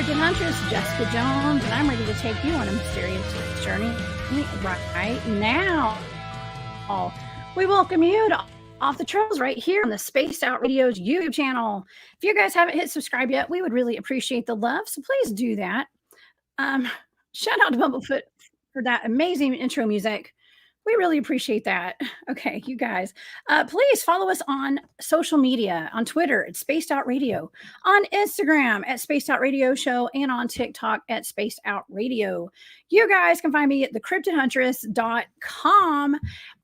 Cryptid Huntress, Jessica Jones, and I'm ready to take you on a mysterious journey right now. We welcome you to Off the Trails right here on the Spaced Out Radio's YouTube channel. If you guys haven't hit subscribe yet, we would really appreciate the love, so please do that. Shout out to Bumblefoot for that amazing intro music. We really appreciate that. Okay, you guys, please follow us on social media, on Twitter at Spaced Out Radio, on Instagram at Spaced Out Radio Show, and on TikTok at Spaced Out Radio. You guys can find me at thecryptidhuntress.com.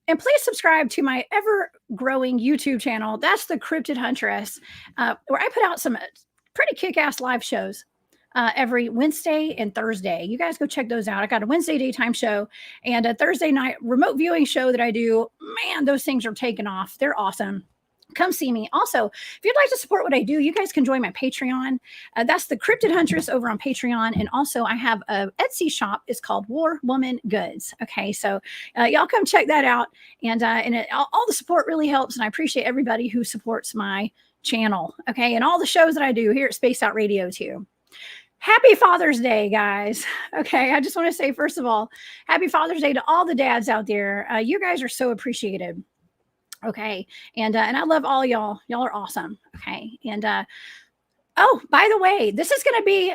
And please subscribe to my ever-growing YouTube channel. That's the Cryptid Huntress, where I put out some pretty kick-ass live shows every Wednesday and Thursday. You guys go check those out. I got a Wednesday daytime show and a Thursday night remote viewing show that I do. Man, those things are taking off. They're awesome. Come see me. Also, if you'd like to support what I do, you guys can join my Patreon. That's the Cryptid Huntress over on Patreon. And also, I have a Etsy shop. It's called War Woman Goods. Okay, so y'all come check that out. And all the support really helps. And I appreciate everybody who supports my channel. Okay, and all the shows that I do here at Spaced Out Radio too. Happy Father's Day, guys. Okay, I just want to say, first of all, happy Father's Day to all the dads out there. You guys are so appreciated. Okay, and I love all y'all. Y'all are awesome. Okay, and oh, by the way, this is going to be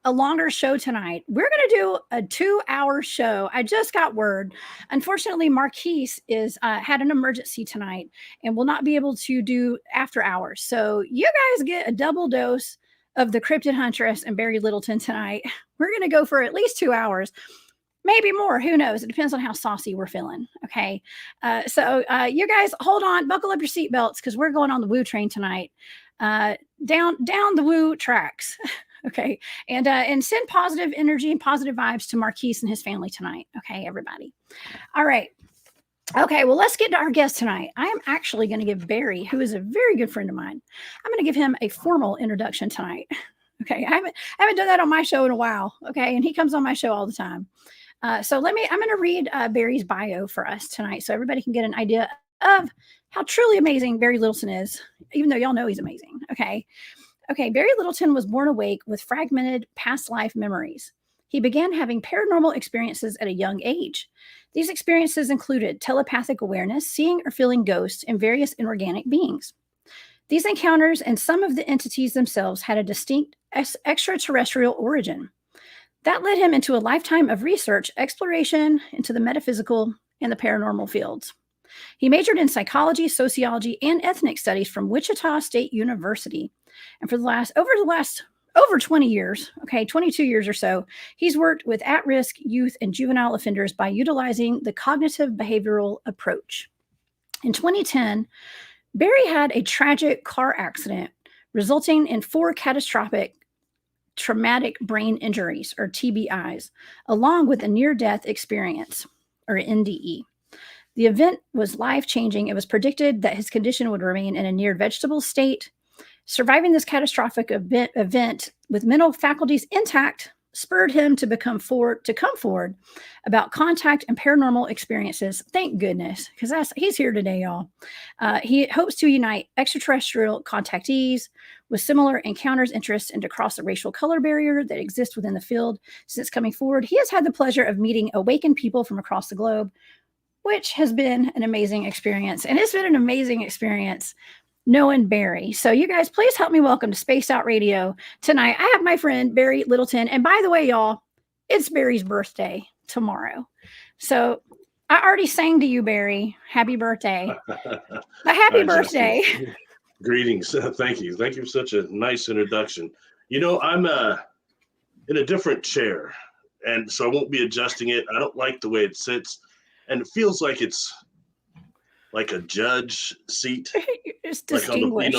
a longer show tonight. We're going to do a 2-hour show. I just got word. Unfortunately, Marquise had an emergency tonight and will not be able to do after hours. So you guys get a double dose of the Cryptid Huntress and Barry Littleton tonight. We're going to go for at least 2 hours, maybe more. Who knows? It depends on how saucy we're feeling. Okay. So you guys hold on, buckle up your seatbelts because we're going on the woo train tonight. Down the woo tracks. Okay. And send positive energy and positive vibes to Marquise and his family tonight. Okay, everybody. All right. Okay, well, let's get to our guest tonight. I am actually going to give Barry, who is a very good friend of mine, I'm going to give him a formal introduction tonight. Okay, I haven't done that on my show in a while. Okay, and he comes on my show all the time. So I'm going to read Barry's bio for us tonight so everybody can get an idea of how truly amazing Barry Littleton is, even though y'all know he's amazing. Okay, Barry Littleton was born awake with fragmented past life memories. He began having paranormal experiences at a young age. These experiences included telepathic awareness, seeing or feeling ghosts, and various inorganic beings. These encounters and some of the entities themselves had a distinct extraterrestrial origin. That led him into a lifetime of research, exploration into the metaphysical and the paranormal fields. He majored in psychology, sociology, and ethnic studies from Wichita State University. And for over 20 years, 22 years or so, he's worked with at-risk youth and juvenile offenders by utilizing the cognitive behavioral approach. In 2010, Barry had a tragic car accident resulting in 4 catastrophic traumatic brain injuries, or TBIs, along with a near-death experience, or NDE. The event was life-changing. It was predicted that his condition would remain in a near-vegetable state. Surviving this catastrophic event with mental faculties intact spurred him to come forward about contact and paranormal experiences. Thank goodness, because he's here today, y'all. He hopes to unite extraterrestrial contactees with similar encounters, interests, and to cross the racial color barrier that exists within the field. Since coming forward, he has had the pleasure of meeting awakened people from across the globe, which has been an amazing experience. And it's been an amazing experience knowing Barry. So you guys, please help me welcome to Spaced Out Radio tonight. I have my friend Barry Littleton. And by the way, y'all, it's Barry's birthday tomorrow. So I already sang to you, Barry. Happy birthday. But happy birthday. Jessica. Greetings. Thank you. Thank you for such a nice introduction. You know, I'm in a different chair, and so I won't be adjusting it. I don't like the way it sits, and it feels like it's like a judge seat, It's like on the, like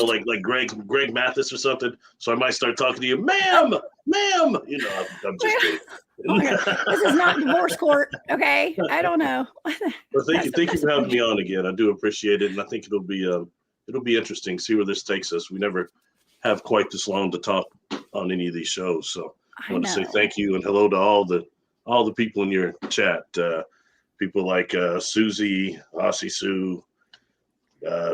Greg Mathis or something. So I might start talking to you, ma'am. You know, I'm just kidding. This is not divorce court, okay? I don't know. Well, thank you for having me on again. I do appreciate it, and I think it'll be interesting. See where this takes us. We never have quite this long to talk on any of these shows, so I want to say thank you and hello to all the people in your chat. People like Susie, Aussie Sue.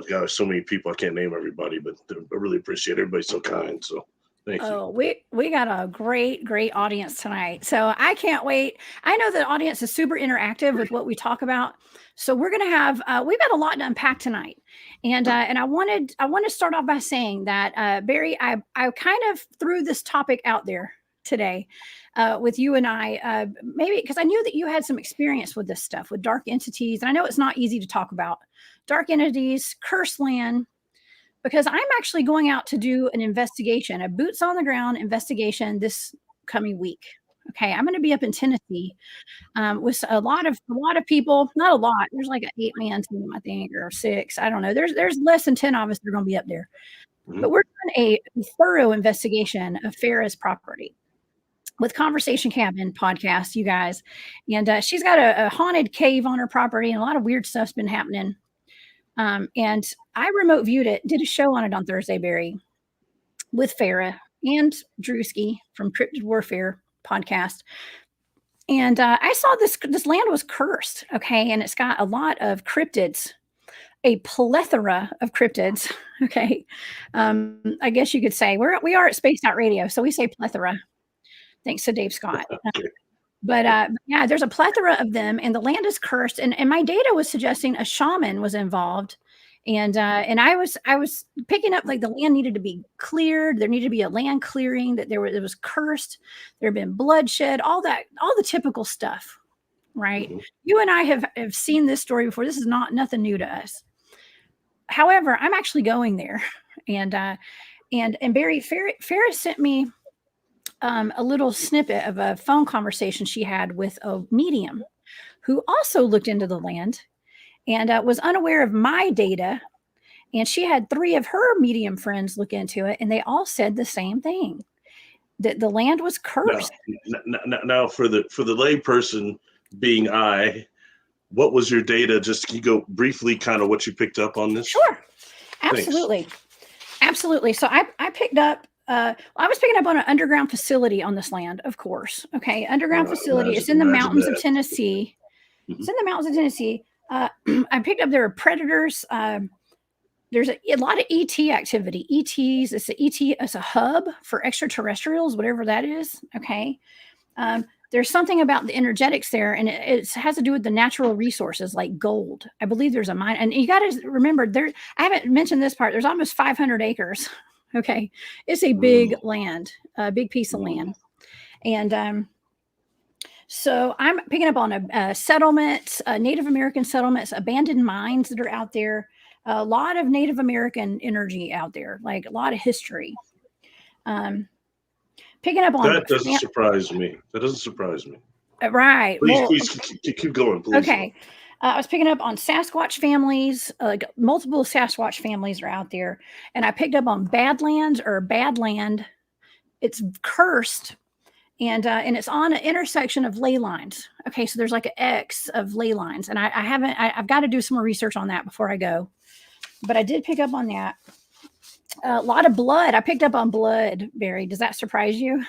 Got so many people, I can't name everybody, but I really appreciate it. Everybody's so kind. So Thank you. Oh, we got a great audience tonight. So I can't wait. I know the audience is super interactive with what we talk about. So we're gonna have we've got a lot to unpack tonight. And I want to start off by saying that Barry, I kind of threw this topic out there today with you and I, maybe because I knew that you had some experience with this stuff with dark entities. And I know it's not easy to talk about dark entities, cursed land, because I'm actually going out to do an investigation, a boots on the ground investigation this coming week. Okay, I'm going to be up in Tennessee with a lot of people. Not a lot. There's like an 8-man team, I think, or 6. I don't know. There's less than 10 of us that are going to be up there. Mhm. But we're doing a thorough investigation of Farrah's property with Conversation Cabin podcast, you guys. And she's got a haunted cave on her property, and a lot of weird stuff's been happening. And I remote viewed it, did a show on it on Thursday, Barry, with Farrah and Drewski from Cryptid Warfare podcast. And I saw this land was cursed, okay, and it's got a lot of cryptids, a plethora of cryptids, okay. I guess you could say we are at Spaced Out Radio, so we say plethora, thanks to Dave Scott. But yeah, there's a plethora of them, and the land is cursed. And my data was suggesting a shaman was involved, and I was picking up like the land needed to be cleared. There needed to be a land clearing. That it was cursed. There had been bloodshed. All the typical stuff, right? Mm-hmm. You and I have seen this story before. This is nothing new to us. However, I'm actually going there, and Barry Farrah sent me a little snippet of a phone conversation she had with a medium who also looked into the land and was unaware of my data. And she had 3 of her medium friends look into it, and they all said the same thing, that the land was cursed. Now for the lay person being I, what was your data? Just can you go briefly kind of what you picked up on this? Sure. Absolutely. Thanks. Absolutely. So I picked up I was picking up on an underground facility on this land, of course. Okay, underground facility. It's in the mountains of Tennessee. Mm-hmm. It's in the mountains of Tennessee. I picked up there are predators. There's a lot of ET activity. ETs. It's a hub for extraterrestrials, whatever that is. Okay. There's something about the energetics there, and it has to do with the natural resources like gold. I believe there's a mine, and you got to remember there. I haven't mentioned this part. There's almost 500 acres. Okay, it's a big land, a big piece of land, and so I'm picking up on a settlement, Native American settlements, abandoned mines that are out there, a lot of Native American energy out there, like a lot of history. Picking up on that doesn't surprise me. That doesn't surprise me. Right. Please keep going, please. Okay. I was picking up on Sasquatch families, multiple Sasquatch families are out there. And I picked up on Badlands or Badland. It's cursed. And it's on an intersection of ley lines. Okay. So there's like an X of ley lines. And I've got to do some more research on that before I go. But I did pick up on that. A lot of blood. I picked up on blood, Barry. Does that surprise you?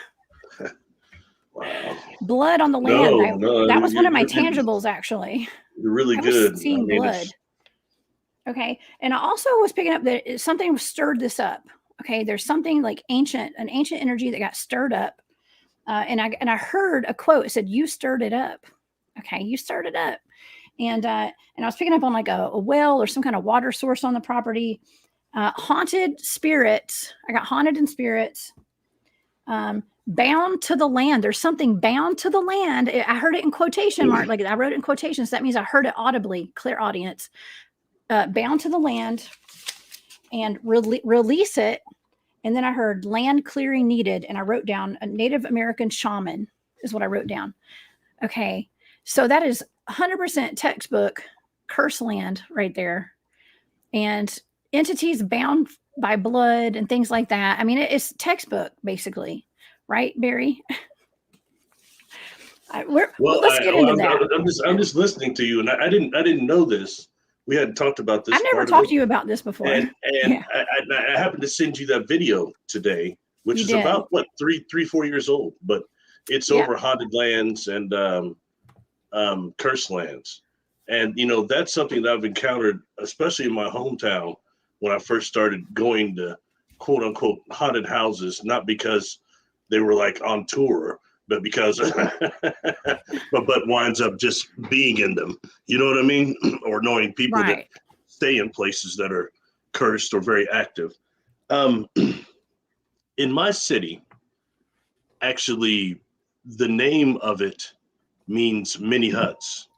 Wow. Blood on the land. That was one of my tangibles, actually. You're really good. Seeing blood. Okay. And I also was picking up that something stirred this up. Okay. There's something like an ancient energy that got stirred up. And I heard a quote. It said, "You stirred it up." Okay. You stirred it up. And I was picking up on like a well or some kind of water source on the property. Haunted spirits. I got haunted in spirits. Bound to the land. There's something bound to the land. I heard it in quotation mark. Like I wrote it in quotations. That means I heard it audibly, clear audience. Bound to the land and release it. And then I heard land clearing needed. And I wrote down a Native American shaman is what I wrote down. Okay. So that is 100% textbook curse land right there. And entities bound by blood and things like that. I mean, it's textbook basically. Right, Barry? Let's get into that. I'm just listening to you, and I didn't know this. We hadn't talked about this. I've never talked to you about this before. And yeah. I happened to send you that video today, which is about what 4 years old, but it's over haunted lands and cursed lands, and that's something that I've encountered, especially in my hometown when I first started going to quote unquote haunted houses, not because they were like on tour, but because but winds up just being in them. You know what I mean? Or knowing people that Right. stay in places that are cursed or very active. In my city, actually, the name of it means mini huts.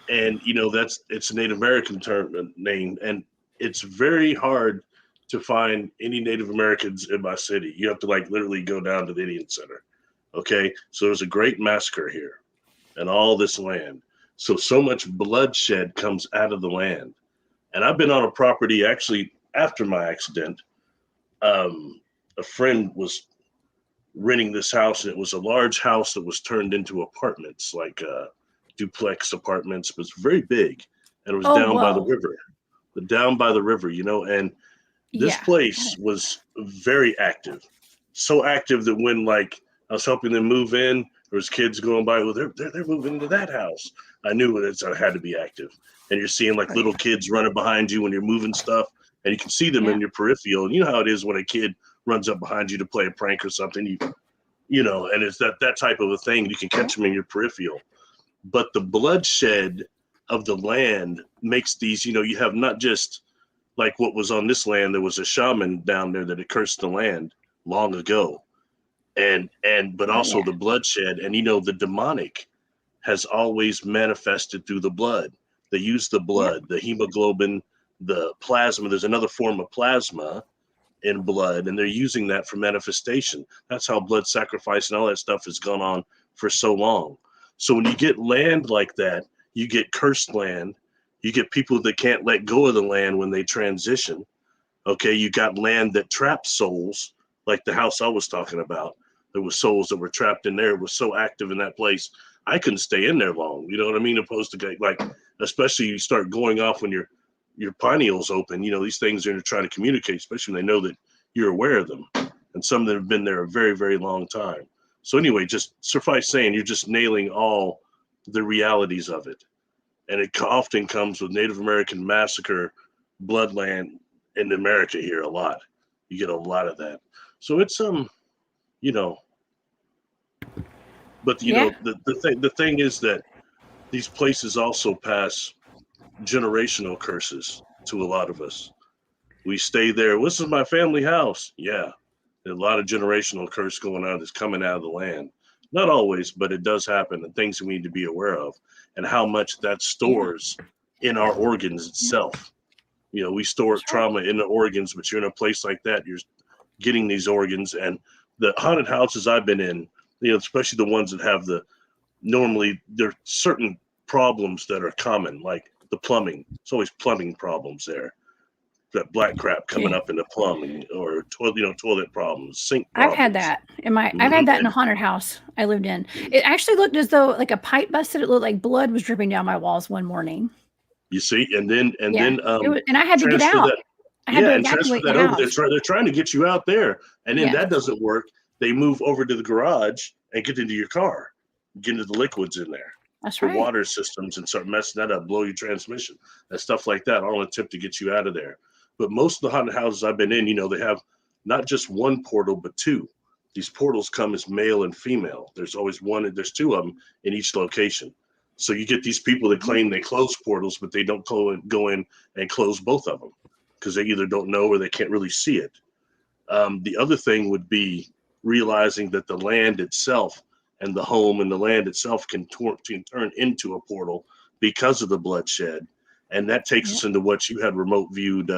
And it's a Native American term name, and it's very hard to find any Native Americans in my city. You have to like literally go down to the Indian Center. Okay, so there's a great massacre here, and all this land. So much bloodshed comes out of the land. And I've been on a property actually after my accident. A friend was renting this house, and it was a large house that was turned into apartments, like duplex apartments. It was very big, and it was Oh, down by the whoa. river, and this Yeah. place was very active, so active that when like I was helping them move in, there was kids going by. Well, they're moving into that house. I knew it had to be active, and you're seeing like Oh, little yeah. kids running behind you when you're moving stuff, and you can see them Yeah. in your peripheral. And you know how it is when a kid runs up behind you to play a prank or something. And it's that type of a thing. You can catch them in your peripheral. But the bloodshed of the land makes these. You have not just like what was on this land. There was a shaman down there that had cursed the land long ago, but Oh, also yeah. the bloodshed, and the demonic has always manifested through the blood. They use the Yep. blood, the hemoglobin, the plasma. There's another form of plasma in blood, and they're using that for manifestation. That's how blood sacrifice and all that stuff has gone on for so long. So when you get land like that, you get cursed land. You get people that can't let go of the land when they transition. Okay, you got land that traps souls, like the house I was talking about. There was souls that were trapped in there. It was so active in that place, I couldn't stay in there long. You know what I mean? Opposed to like, especially you start going off when your pineal's open. These things are going to try to communicate, especially when they know that you're aware of them. And some that have been there a very, very long time. So anyway, just suffice saying, you're just nailing all the realities of it. And it often comes with Native American massacre, bloodland in America here a lot. You get a lot of that. So it's you know, but Yeah. the thing is that these places also pass generational curses to a lot of us. We stay there. This is my family house. Yeah. There's a lot of generational curse going on that's coming out of the land. Not always, but it does happen, and things we need to be aware of, and how much that Yeah. stores in our organs Yeah. itself. We store That's right. trauma in the organs, but you're in a place like that, you're getting these organs. And the haunted houses I've been in, especially the ones that have normally there are certain problems that are common, like the plumbing. It's always plumbing problems there. That black crap coming Yeah. up in the plumbing, or toilet problems, sink I've had problems. that I've had that in a And haunted house I lived in. It actually looked as though like a pipe busted. It looked like blood was dripping down my walls one morning. you see, and then Yeah. And I had to get transfer out. that, I had to and transfer evacuate the that over. house. They're trying to get you out there, and then Yes. that doesn't work. They move over to the garage and get into your car, get into the liquids in there, That's the right. water systems, and start messing that up, blow your transmission, and stuff like that, all in an attempt to get you out of there. But most of the haunted houses I've been in, they have not just one portal, but two. These portals come as male and female. There's always one, there's two of them in each location. So you get these people that claim they close portals, but they don't go in and close both of them because they either don't know or they can't really see it. The other thing would be realizing that the land itself and the home and the land itself can turn into a portal because of the bloodshed. And that takes us into what you had remote viewed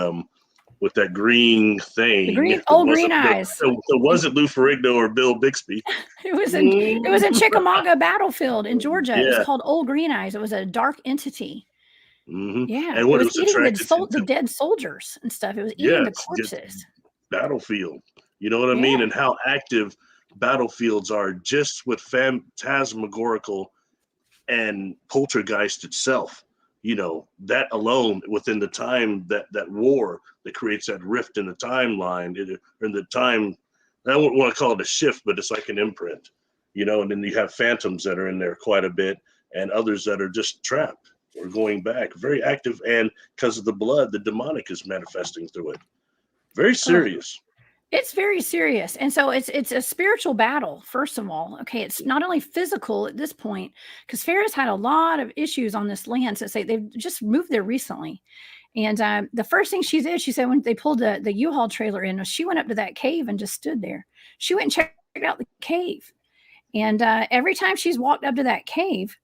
with that green thing. The That green eyes. wasn't Lou Ferrigno or Bill Bixby. It was in Chickamauga Battlefield in Georgia. It was Yeah. called Old Green Eyes. It was a dark entity. Mm-hmm. Yeah. And It what it was was eating attracted the dead soldiers and stuff. It was eating the yes, just corpses. battlefield. You know what I Yeah. mean? And how active battlefields are just with phantasmagorical and poltergeist itself. That alone within the time that war that creates that rift in the timeline, in the time. I don't want to call it a shift, but it's like an imprint, and then you have phantoms that are in there quite a bit, and others that are just trapped or going back, very active. And because of the blood, the demonic is manifesting through it. Very Oh, serious. it's very serious. And so it's a spiritual battle, first of all. Okay. It's not only physical at this point, because Farrah's had a lot of issues on this land since they've just moved there recently. And the first thing she did, she said when they pulled the U-Haul trailer in, was she went up to that cave and just stood there. She went and checked out the cave. And every time she's walked up to that cave,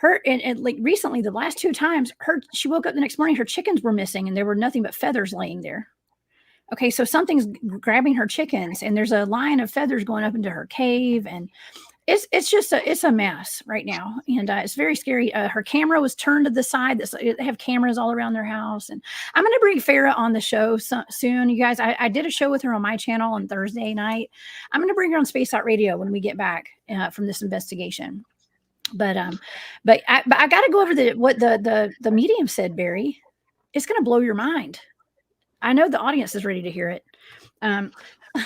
and like recently, the last 2 times, she woke up the next morning, her chickens were missing and there were nothing but feathers laying there. Okay, so something's grabbing her chickens, and there's a line of feathers going up into her cave, and it's just it's a mess right now, and it's very scary. Her camera was turned to the side. They have cameras all around their house, and I'm going to bring Farrah on the show soon, you guys. I did a show with her on my channel on Thursday night. I'm going to bring her on Space Out Radio when we get back from this investigation. But I got to go over what the medium said, Barry. It's going to blow your mind. I know the audience is ready to hear it.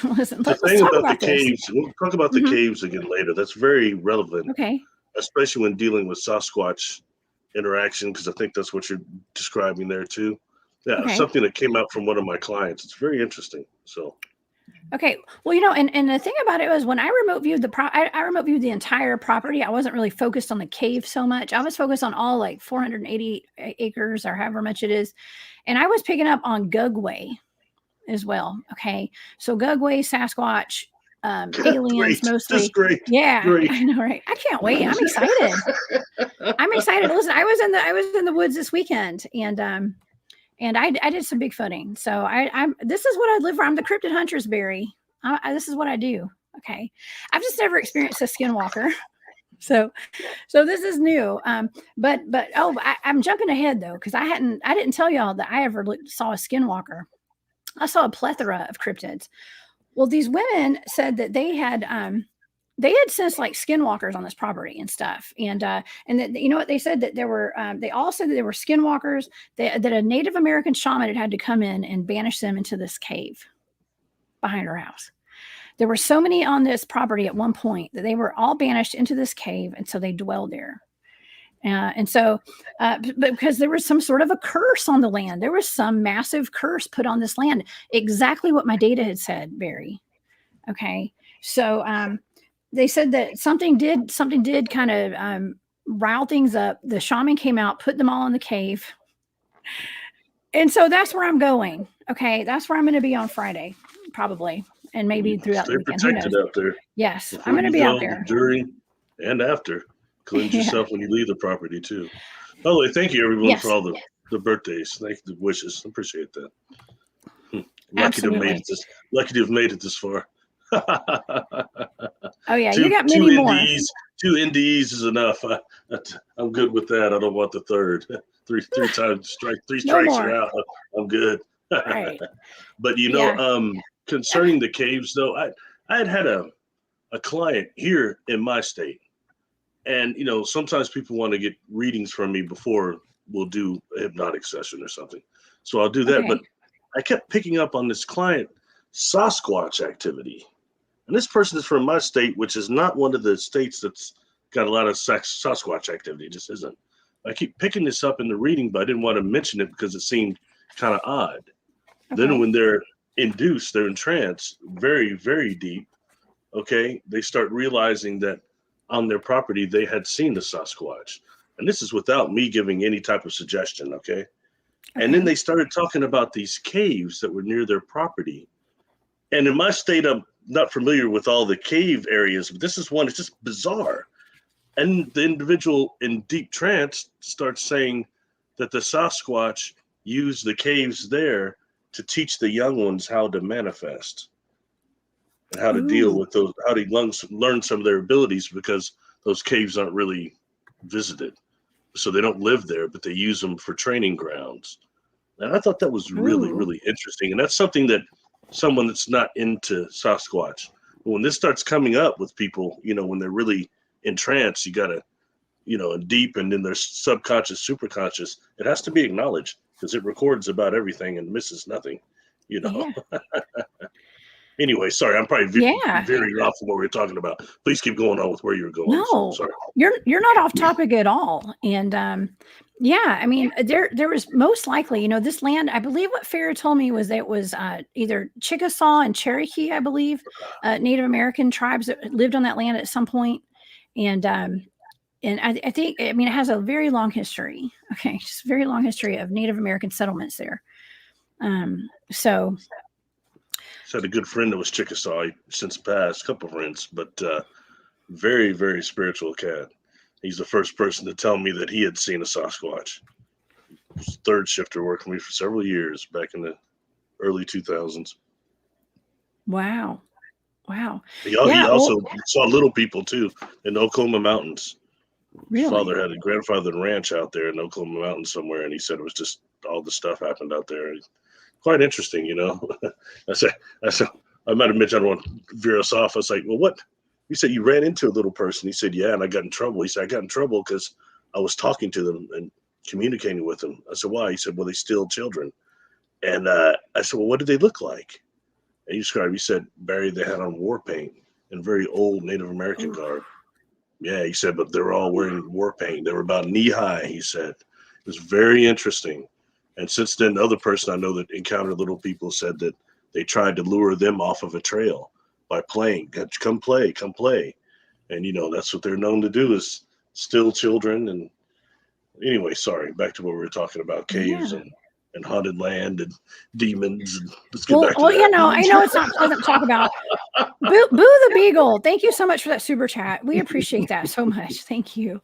Listen, the thing about the caves, we'll talk about the caves again later. That's very relevant. Okay. Especially when dealing with Sasquatch interaction, because I think that's what you're describing there too. Yeah, okay. Something that came out from one of my clients. It's very interesting. So. Okay. Well, and the thing about it was when I remote viewed I remote viewed the entire property. I wasn't really focused on the cave so much. I was focused on all like 480 acres or however much it is. And I was picking up on Gugway as well. Okay. So Gugway, Sasquatch, aliens mostly. That's great. Yeah. Great. I know, right? I can't wait. I'm excited. I'm excited. Listen, I was in the woods this weekend, and I did some Bigfooting. So this is what I live for. I'm the cryptid huntress, Barry. This is what I do. Okay. I've just never experienced a skinwalker. So this is new. But I'm jumping ahead though, because I didn't tell y'all that I ever saw a skinwalker. I saw a plethora of cryptids. Well, these women said that they had sensed like skinwalkers on this property and stuff. And that, you know what they said, that there were, they all said that there were skinwalkers, that a Native American shaman had to come in and banish them into this cave behind her house. There were so many on this property at one point that they were all banished into this cave. And so they dwelled there. And so, because there was some sort of a curse on the land, there was some massive curse put on this land, exactly what my data had said, Barry. Okay. So, they said that something did kind of rile things up. The shaman came out, put them all in the cave. And so that's where I'm going. Okay. That's where I'm going to be on Friday, probably. And maybe throughout the weekend. Stay protected out there. Yes. I'm going to be out there. During and after. Cleanse yourself when you leave the property too. By the way, thank you everyone for all the birthdays. Thank you, the wishes. I appreciate that. Lucky to have made it this far. Oh yeah, you got many more. 2 NDEs is enough. I'm good with that. I don't want the third. Three times three strikes are out. I'm good. Right. But concerning the caves though, I had a client here in my state. And, sometimes people want to get readings from me before we'll do a hypnotic session or something. So I'll do that. Okay. But I kept picking up on this client Sasquatch activity. And this person is from my state, which is not one of the states that's got a lot of Sasquatch activity. It just isn't. I keep picking this up in the reading, but I didn't want to mention it because it seemed kind of odd. Okay. Then when they're induced, they're in trance, very, very deep. Okay. They start realizing that on their property, they had seen the Sasquatch. And this is without me giving any type of suggestion, okay? And then they started talking about these caves that were near their property. And in my state, I'm not familiar with all the cave areas, but this is one, it's just bizarre. And the individual in deep trance starts saying that the Sasquatch used the caves there to teach the young ones how to manifest. And how to deal with those, how to learn some of their abilities, because those caves aren't really visited. So they don't live there, but they use them for training grounds. And I thought that was really, really interesting. And that's something that someone that's not into Sasquatch, when this starts coming up with people, when they're really in trance, you got to, deep and in their subconscious, superconscious, it has to be acknowledged because it records about everything and misses nothing, Yeah. Anyway, sorry, I'm probably Yeah. veering off from what we were talking about. Please keep going on with where you were going. No, Sorry. you're not off topic at all. And yeah, I mean, there was most likely, this land. I believe what Farrah told me was that it was either Chickasaw and Cherokee, I believe, Native American tribes that lived on that land at some point. And I think, I mean, it has a very long history. Okay, just a very long history of Native American settlements there. So. I had a good friend that was Chickasaw, since passed, a couple of friends, but very, very spiritual cat. He's the first person to tell me that he had seen a Sasquatch. He was a third shifter working with me for several years back in the early 2000s. Wow. He also saw little people too in the Oklahoma Mountains. Really? His father had a grandfather ranch out there in Oklahoma Mountains somewhere, and he said it was just all the stuff happened out there. Quite interesting, I said, I might have mentioned, I don't want to veer us off. I was like, well, what? You said you ran into a little person. He said, yeah, and I got in trouble. He said, I got in trouble because I was talking to them and communicating with them. I said, why? He said, well, they steal children. And I said, well, what did they look like? And he said, Barry, they had on war paint and very old Native American garb. Yeah, he said, but they were all wearing war paint. They were about knee high, he said. It was very interesting. And since then, the other person I know that encountered little people said that they tried to lure them off of a trail by playing. Come play. And, that's what they're known to do, is steal children. And anyway, sorry, back to what we were talking about, caves and haunted land and demons. And let's get back to that. I know it's not pleasant to talk about. Boo the Beagle. Thank you so much for that super chat. We appreciate that so much. Thank you.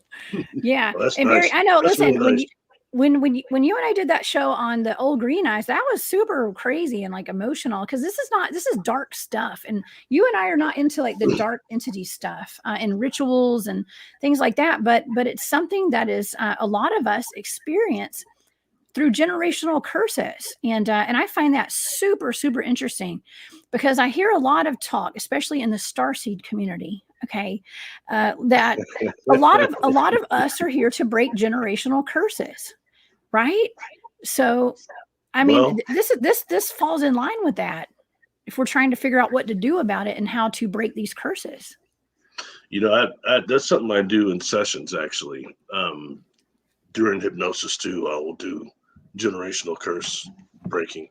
Yeah. Well, that's and nice. Barry, I know, That's listen, really nice. when you and I did that show on the old green eyes, that was super crazy and like emotional, because this is dark stuff, and you and I are not into like the dark entity stuff and rituals and things like that, but it's something that is a lot of us experience through generational curses, and I find that super interesting, because I hear a lot of talk, especially in the starseed community. Okay, that a lot of us are here to break generational curses, right? So, I mean, this falls in line with that. If we're trying to figure out what to do about it and how to break these curses, that's something I do in sessions actually. During hypnosis too, I will do generational curse breaking.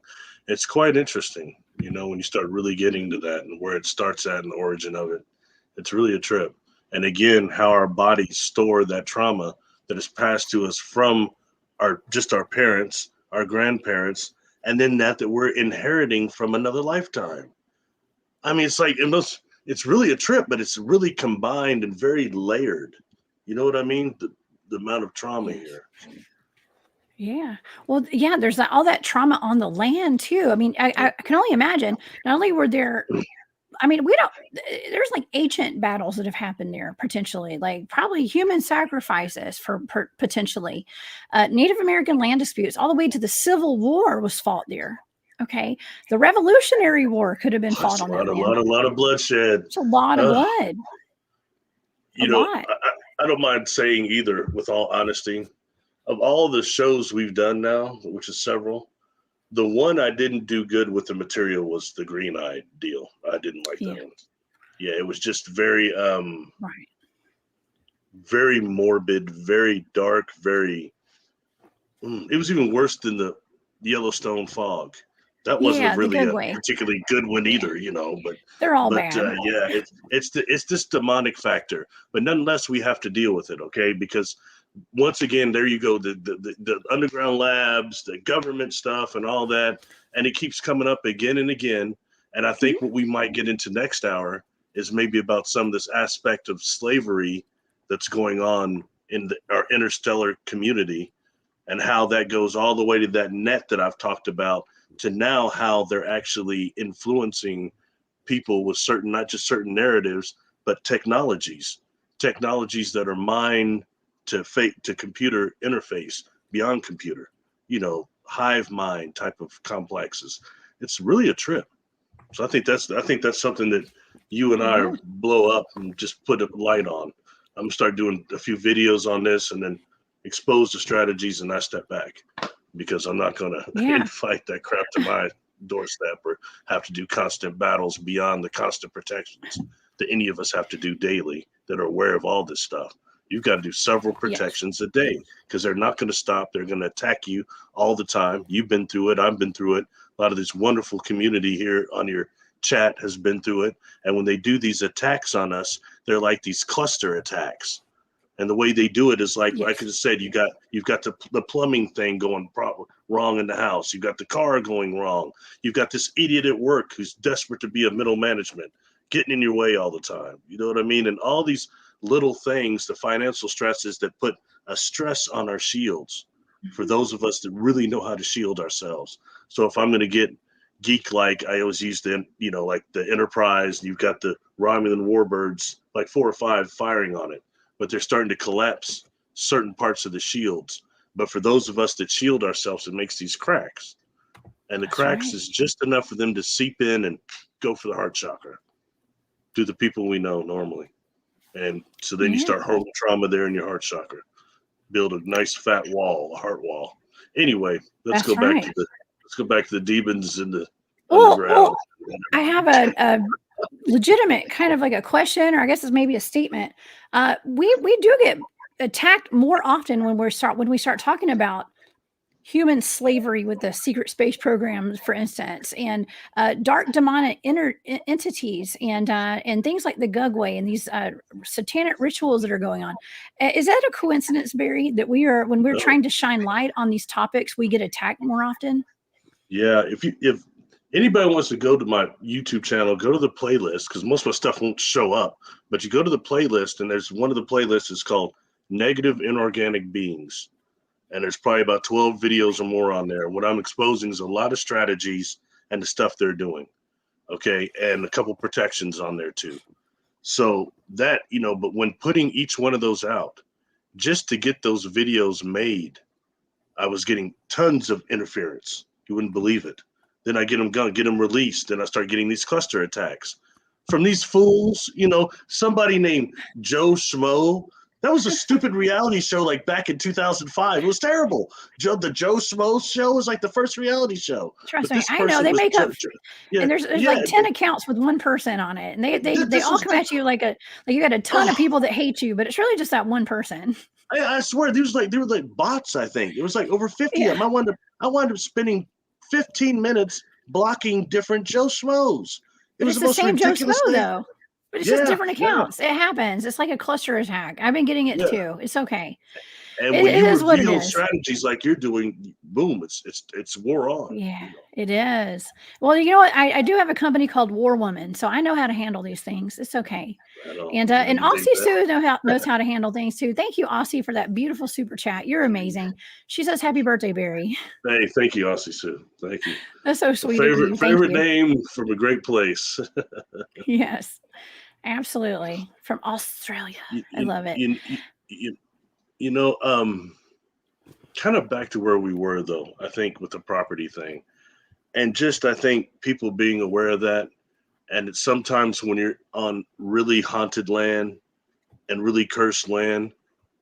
It's quite interesting, when you start really getting to that and where it starts at and the origin of it. It's really a trip. And again, how our bodies store that trauma that is passed to us from our parents, our grandparents, and then that we're inheriting from another lifetime. I mean, it's like, it's really a trip, but it's really combined and very layered. You know what I mean? The amount of trauma here. Yeah. Well, yeah, there's all that trauma on the land too. I mean, I can only imagine, not only were there, I mean, there's like ancient battles that have happened there, potentially, like probably human sacrifices for potentially Native American land disputes, all the way to the Civil War was fought there. Okay. The Revolutionary War could have been fought on that land. A lot of bloodshed. It's a lot of blood. I don't mind saying either, with all honesty, of all the shows we've done now, which is several, the one I didn't do good with the material was the green eye deal. I didn't like that one. Yeah, it was just very very morbid, very dark, very it was even worse than the Yellowstone fog. That wasn't really a particularly good one either, but they're all bad. It's this demonic factor, but nonetheless we have to deal with it, okay? Because once again, there you go, the underground labs, the government stuff and all that, and it keeps coming up again and again. And I think what we might get into next hour is maybe about some of this aspect of slavery that's going on in our interstellar community, and how that goes all the way to that net that I've talked about, to now how they're actually influencing people with not just certain narratives, but technologies that are mind to computer interface, beyond computer, hive mind type of complexes. It's really a trip. So I think that's something that you and I blow up and just put a light on. I'm gonna start doing a few videos on this and then expose the strategies, and I step back, because I'm not gonna fight that crap to doorstep or have to do constant battles beyond the constant protections that any of us have to do daily that are aware of all this stuff. You've got to do several protections a day because they're not going to stop. They're going to attack you all the time. You've been through it. I've been through it. A lot of this wonderful community here on your chat has been through it. And when they do these attacks on us, they're like these cluster attacks. And the way they do it is like I just said, you've got the plumbing thing going wrong in the house. You've got the car going wrong. You've got this idiot at work who's desperate to be a middle management, getting in your way all the time. You know what I mean? And all these little things, the financial stresses that put a stress on our shields for those of us that really know how to shield ourselves. So if I'm going to get geek, like I always use the, like the Enterprise, you've got the Romulan warbirds, like 4 or 5 firing on it, but they're starting to collapse certain parts of the shields. But for those of us that shield ourselves, it makes these cracks. And the cracks is just enough for them to seep in and go for the heart chakra to the people we know normally. And so then you start holding trauma there in your heart chakra. Build a nice fat wall, a heart wall. Anyway, let's go back to the demons in the underground. I have a legitimate kind of like a question, or I guess it's maybe a statement. We do get attacked more often when we start talking about human slavery with the secret space programs, for instance, and dark demonic entities and things like the Gugway and these satanic rituals that are going on. Is that a coincidence, Barry, that when we're trying to shine light on these topics, we get attacked more often? Yeah, if anybody wants to go to my YouTube channel, go to the playlist, because most of my stuff won't show up. But you go to the playlist, and there's one of the playlists is called Negative Inorganic Beings. And there's probably about 12 videos or more on there. What I'm exposing is a lot of strategies and the stuff they're doing. Okay. And a couple protections on there too. So that, but when putting each one of those out, just to get those videos made, I was getting tons of interference. You wouldn't believe it. Then I get them released, and I start getting these cluster attacks from these fools, somebody named Joe Schmo. That was a stupid reality show like back in 2005. It was terrible. The Joe Schmo show was like the first reality show. Trust me, I know. They make up, and there's like 10 accounts with one person on it, and they all come at you like you got a ton of people that hate you, but it's really just that one person. I swear, they were like bots. I think it was like over 50 of them. I wound up spending 15 minutes blocking different Joe Schmoes. It was the same Joe Schmo though. But it's just different accounts. It happens. It's like a cluster attack. I've been getting it too. It's okay. And when you reveal strategies like you're doing, boom, it's war on. Yeah, it is. Well, you know what? I do have a company called War Woman, so I know how to handle these things. It's okay. And Aussie Sue knows how to handle things too. Thank you, Aussie, for that beautiful super chat. You're amazing. She says, "Happy birthday, Barry." Hey, thank you, Aussie Sue. Thank you. That's so sweet. Favorite name from a great place. Yes. Absolutely. From Australia. I love it. Kind of back to where we were, though, I think, with the property thing. And just, I think, people being aware of that. And it's sometimes when you're on really haunted land and really cursed land,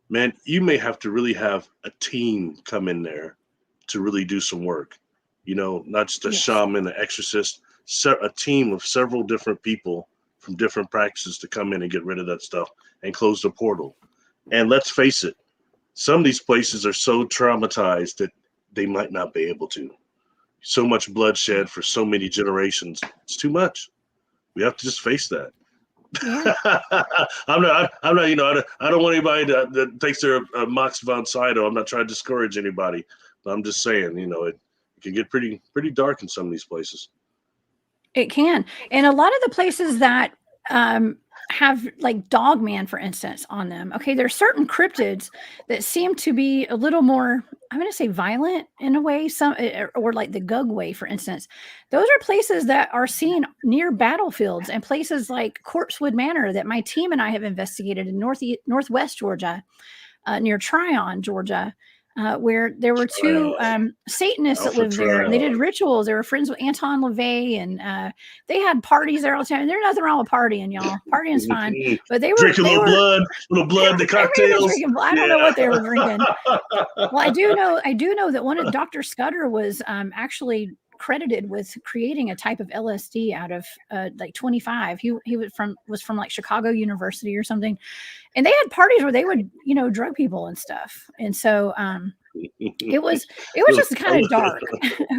man, you may have to really have a team come in there to really do some work. Not just a shaman, an exorcist, a team of several different people from different practices to come in and get rid of that stuff and close the portal. And let's face it, some of these places are so traumatized that they might not be able to. So much bloodshed for so many generations. It's too much. We have to just face that. Yeah. I'm not, I don't want anybody that thinks they're a Max von Sydow. I'm not trying to discourage anybody, but I'm just saying, it can get pretty dark in some of these places. It can. And a lot of the places that have like Dogman, for instance, on them. Okay, there's certain cryptids that seem to be a little more, I'm going to say violent in a way, or like the Gugway, for instance. Those are places that are seen near battlefields and places like Corpsewood Manor that my team and I have investigated in northwest Georgia, near Tryon, Georgia. Where there were two Satanists that lived there, and they did rituals. They were friends with Anton LaVey, and they had parties there all the time. There's nothing wrong with partying, y'all. Partying's fine, but they were drinking a little blood, the cocktails. I don't know what they were drinking. Well, I do know that one of Dr. Scudder was actually credited with creating a type of LSD out of like 25. He was from like Chicago University or something, and they had parties where they would, you know, drug people and stuff. And so it was just kind of dark.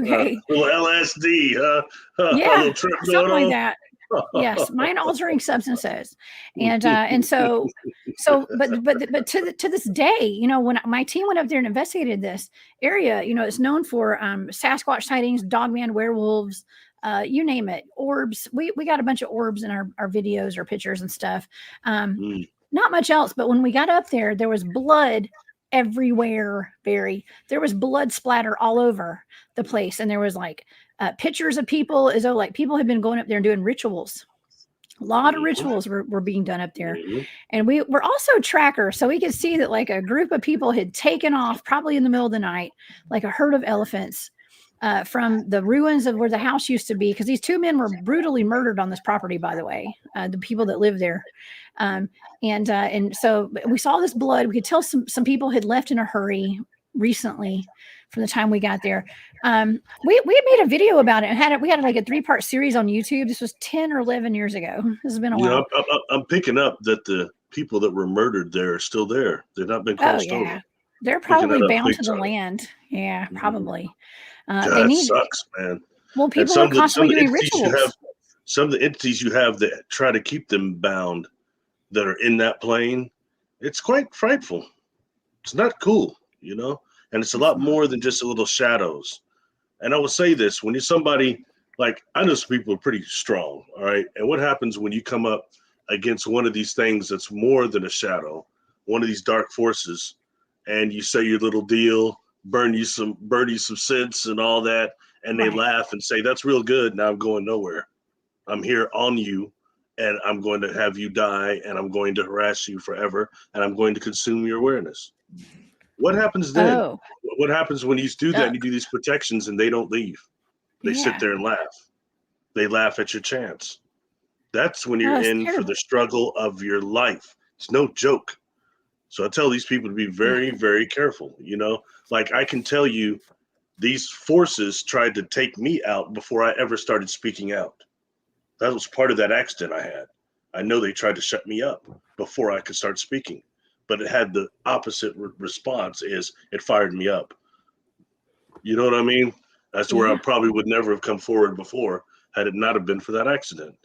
Okay. Little LSD, huh? A Yeah, little trip something going like on. that. Yes, mind altering substances. And so but to this day, you know, when my team went up there and investigated this area, you know, it's known for Sasquatch sightings, dogman, werewolves, you name it, orbs. We got a bunch of orbs in our videos or pictures and stuff. Not much else, but when we got up there, there was blood everywhere. There was blood splatter all over the place, and there was like pictures of people as though like people had been going up there and doing rituals. A lot of rituals were being done up there. And we were also trackers, so we could see that like a group of people had taken off probably in the middle of the night, like a herd of elephants, from the ruins of where the house used to be, because these two men were brutally murdered on this property, by the way, the people that live there. And so we saw this blood. We could tell some people had left in a hurry recently from the time we got there. We had made a video about it and we had like a 3-part series on YouTube. This was 10 or 11 years ago. This has been a while. I'm picking up that the people that were murdered there are still there. They've not been crossed over. They're probably bound to the land. Yeah, probably. God, it sucks, man. Well, people are constantly doing rituals. Some of the entities you have that try to keep them bound that are in that plane, it's quite frightful. It's not cool, you know? And it's a lot more than just a little shadows. And I will say this, when you're somebody, like, I know some people are pretty strong, all right? And what happens when you come up against one of these things that's more than a shadow, one of these dark forces, and you say your little deal, burn you some sense and all that, and they laugh and say, that's real good, now I'm going nowhere. I'm here on you, and I'm going to have you die, and I'm going to harass you forever, and I'm going to consume your awareness. What happens then? Oh. What happens when you do that and you do these protections and they don't leave? They sit there and laugh. They laugh at your chance. That's when you're in for the struggle of your life. It's no joke. So I tell these people to be very, very careful. You know, like I can tell you these forces tried to take me out before I ever started speaking out. That was part of that accident I had. I know they tried to shut me up before I could start speaking, but it had the opposite response, is it fired me up. You know what I mean? That's where I probably would never have come forward before had it not have been for that accident.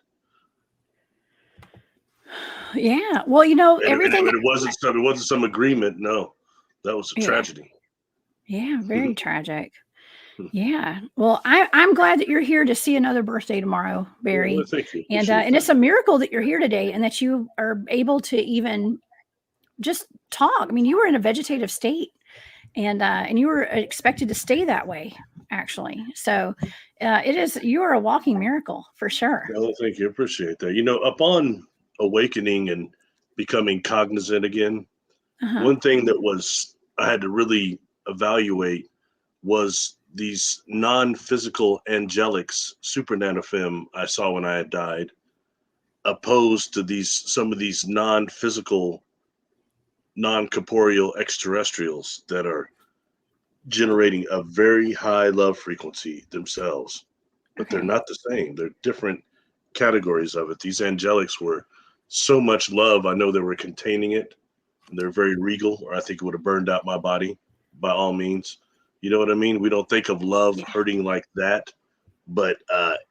Yeah. Well, you know, everything. It wasn't some agreement. No, that was a tragedy. Yeah. Very tragic. Yeah. Well, I'm glad that you're here to see another birthday tomorrow, Barry. Well, thank you. And it's a miracle that you're here today and that you are able to even just talk. I mean, you were in a vegetative state and you were expected to stay that way, actually. So you are a walking miracle for sure. Well, thank you. Appreciate that. You know, upon awakening and becoming cognizant again, one thing that I had to really evaluate was these non-physical angelics, super nanofem I saw when I had died, opposed to some of these non-physical, non-corporeal extraterrestrials that are generating a very high love frequency themselves, but they're not the same. They're different categories of it. These angelics were so much love. I know they were containing it, and they're very regal, or I think it would have burned out my body by all means. You know what I mean? We don't think of love hurting like that, but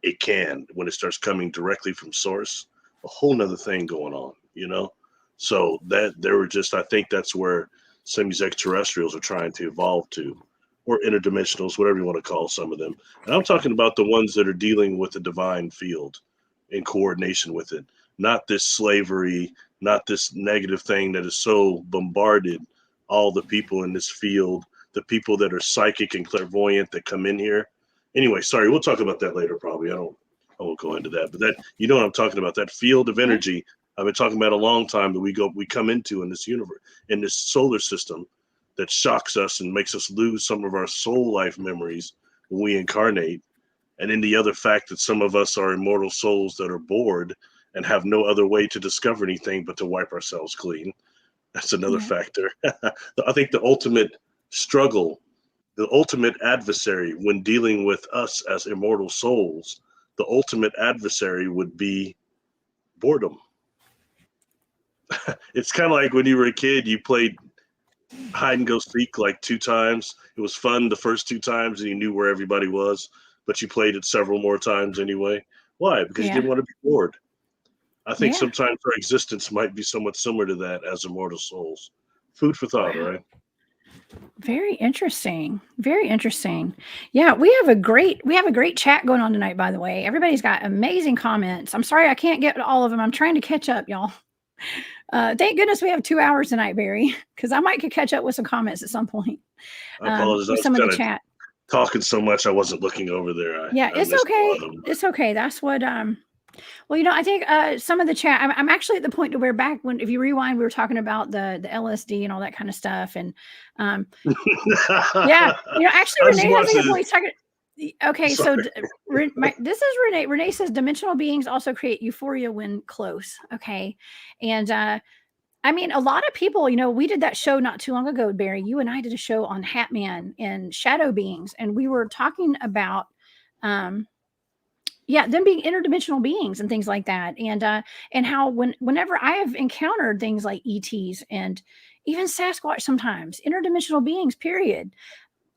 it can when it starts coming directly from source. A whole nother thing going on, you know? So I think that's where some of these extraterrestrials are trying to evolve to, or interdimensionals, whatever you want to call some of them. And I'm talking about the ones that are dealing with the divine field in coordination with it, not this slavery, not this negative thing that is so bombarded all the people in this field, the people that are psychic and clairvoyant that come in here. Anyway, sorry, we'll talk about that later probably. I won't go into that, but that, you know what I'm talking about, that field of energy I've been talking about a long time that we come into in this universe, in this solar system, that shocks us and makes us lose some of our soul life memories when we incarnate. And then the other fact that some of us are immortal souls that are bored and have no other way to discover anything but to wipe ourselves clean. That's another factor. I think the ultimate struggle The ultimate adversary when dealing with us as immortal souls, the ultimate adversary would be boredom. It's kind of like when you were a kid, you played hide and go seek like 2 times. It was fun the first 2 times and you knew where everybody was, but you played it several more times anyway. Why? Because you didn't want to be bored. I think sometimes our existence might be somewhat similar to that as immortal souls. Food for thought, right? Very interesting. Very interesting. Yeah, we have a great chat going on tonight, by the way. Everybody's got amazing comments. I'm sorry I can't get to all of them. I'm trying to catch up, y'all. Thank goodness we have 2 hours tonight, Barry, because I might could catch up with some comments at some point. I apologize. With some of the chat. Talking so much I wasn't looking over there. It's okay. It's okay. That's what well, I think some of the chat, I'm actually at the point to where back when, if you rewind, we were talking about the LSD and all that kind of stuff. And actually Renee has a good point. Okay, so this is Renee. Renee says dimensional beings also create euphoria when close. Okay. And I mean, a lot of people, we did that show not too long ago, Barry. You and I did a show on Hat Man and shadow beings. And we were talking about them being interdimensional beings and things like that. And how whenever I have encountered things like ETs and even Sasquatch sometimes, interdimensional beings, period,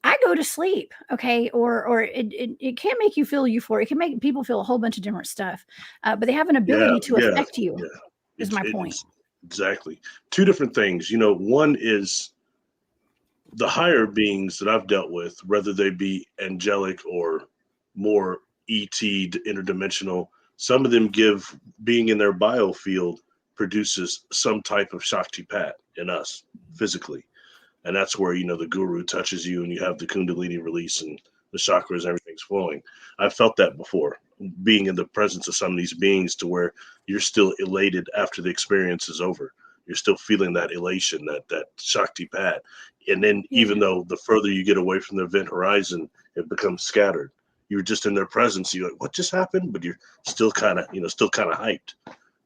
I go to sleep, okay? Or it can make you feel euphoric. It can make people feel a whole bunch of different stuff, but they have an ability to affect you, is my point. Exactly. 2 different things. One is the higher beings that I've dealt with, whether they be angelic or more ET interdimensional, some of them give being in their biofield produces some type of Shaktipat in us physically. And that's where, the guru touches you and you have the Kundalini release and the chakras, everything's flowing. I've felt that before, being in the presence of some of these beings to where you're still elated after the experience is over. You're still feeling that elation, that Shaktipat. And then even though the further you get away from the event horizon, it becomes scattered. You're just in their presence. You're like, what just happened? But you're still kind of hyped.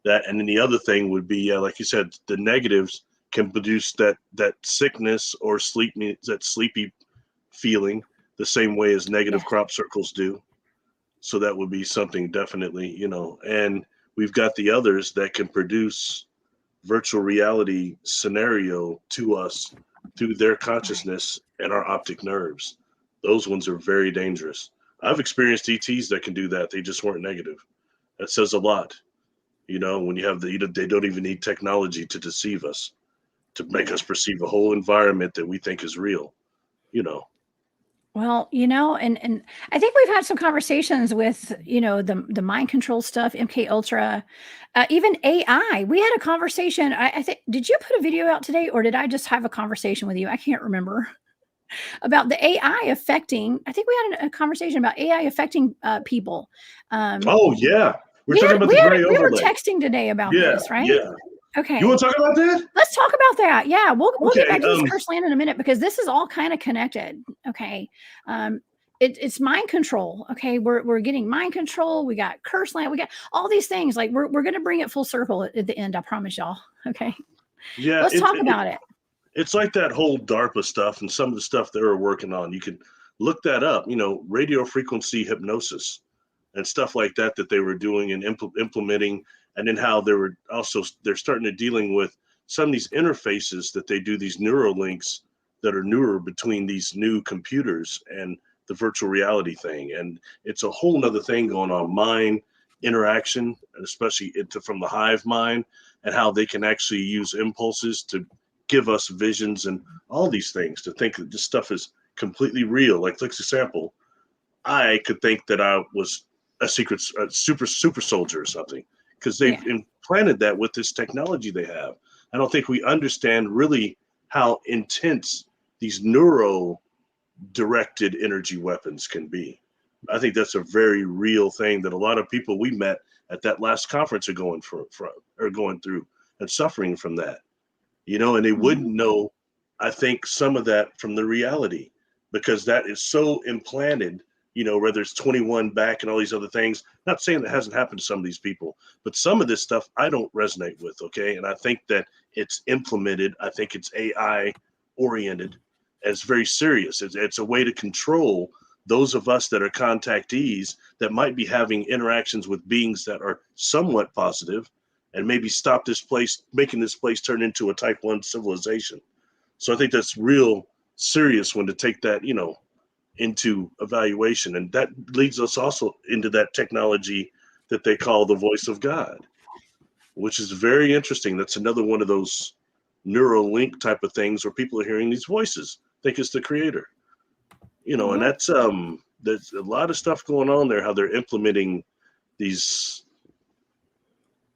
That, and then the other thing would be, like you said, the negatives can produce that sickness or that sleepy feeling the same way as negative crop circles do. So that would be something definitely, and we've got the others that can produce virtual reality scenario to us through their consciousness and our optic nerves. Those ones are very dangerous. I've experienced ETs that can do that. They just weren't negative. That says a lot. When you have they don't even need technology to deceive us, to make us perceive a whole environment that we think is real, Well, and I think we've had some conversations with, the mind control stuff, MK Ultra, even AI. We had a conversation. I think, did you put a video out today or did I just have a conversation with you? I can't remember. About the AI affecting, I think we had a conversation about AI affecting people. Oh, yeah. We're talking about the gray overlay. We were texting today about this, right? Yeah. Okay. You want to talk about that? Let's talk about that. Yeah, we'll get back to this cursed land in a minute because this is all kind of connected. Okay. It's mind control. Okay. We're getting mind control. We got cursed land. We got all these things. Like we're going to bring it full circle at the end. I promise y'all. Okay. Yeah. Let's talk about it. It's like that whole DARPA stuff and some of the stuff they were working on. You can look that up, radio frequency hypnosis and stuff like that they were doing and implementing. And then how they're starting to dealing with some of these interfaces that they do, these neural links that are newer between these new computers and the virtual reality thing. And it's a whole nother thing going on, mind interaction, and especially from the hive mind, and how they can actually use impulses to give us visions and all these things, to think that this stuff is completely real. Like, for example, I could think that I was a super soldier or something, because they've implanted that with this technology they have. I don't think we understand really how intense these neuro-directed energy weapons can be. I think that's a very real thing that a lot of people we met at that last conference are going through and suffering from that. And they wouldn't know, I think, some of that from the reality, because that is so implanted, whether it's 21 back and all these other things. Not saying it hasn't happened to some of these people, but some of this stuff I don't resonate with, okay? And I think that it's implemented. I think it's AI oriented, as very serious. It's a way to control those of us that are contactees that might be having interactions with beings that are somewhat positive, and maybe stop this place, making this place turn into a type 1 civilization. So I think that's real serious when to take that, into evaluation. And that leads us also into that technology that they call the voice of God, which is very interesting. That's another one of those Neuralink type of things where people are hearing these voices, think it's the creator, and that's there's a lot of stuff going on there, how they're implementing these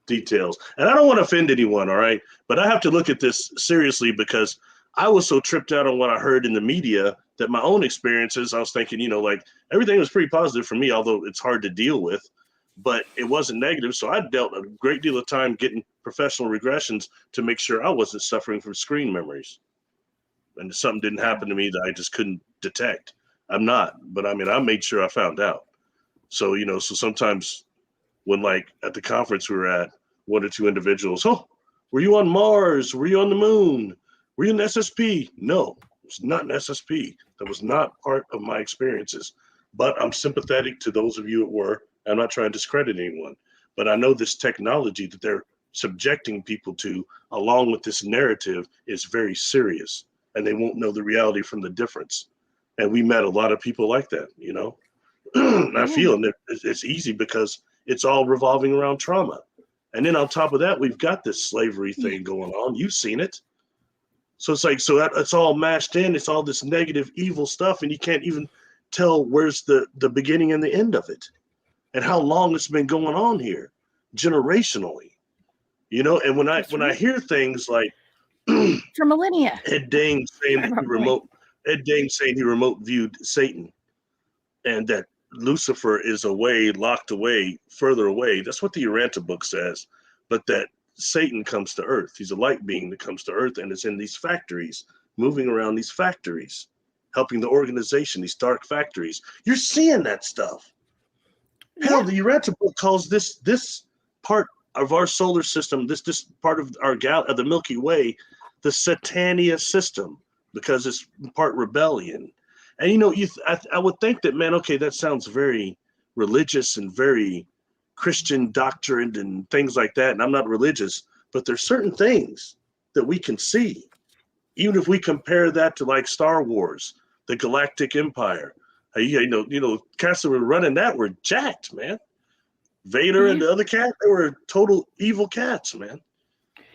details. And I don't want to offend anyone, all right, but I have to look at this seriously, because I was so tripped out on what I heard in the media that my own experiences, I was thinking, like everything was pretty positive for me, although it's hard to deal with, but it wasn't negative. So I dealt a great deal of time getting professional regressions to make sure I wasn't suffering from screen memories. And something didn't happen to me that I just couldn't detect. I'm not, but I mean, I made sure I found out. So, so sometimes when, like, at the conference we were at, one or two individuals, oh, were you on Mars? Were you on the moon? Were you in SSP? No, it was not an SSP. That was not part of my experiences. But I'm sympathetic to those of you that were. I'm not trying to discredit anyone, but I know this technology that they're subjecting people to, along with this narrative, is very serious, and they won't know the reality from the difference. And we met a lot of people like that, I feel that it's easy because it's all revolving around trauma. And then on top of that, we've got this slavery thing going on. You've seen it. So it's like, it's all mashed in. It's all this negative, evil stuff. And you can't even tell where's the beginning and the end of it, and how long it's been going on here generationally, and when I hear things like for millennia, Ed Dane saying he remote viewed Satan, and that Lucifer is locked away, further away. That's what the Uranta book says. But that Satan comes to Earth. He's a light being that comes to Earth and is in these factories, moving around these factories, helping the organization, these dark factories. You're seeing that stuff. Hell, the Uranta book calls this part of our solar system, this part of our of the Milky Way, the Satania system, because it's part rebellion. And I would think that, man, okay, that sounds very religious and very Christian doctrine and things like that. And I'm not religious, but there's certain things that we can see, even if we compare that to like Star Wars, the Galactic Empire. Cats that were running that were jacked, man. Vader and the other cat, they were total evil cats, man.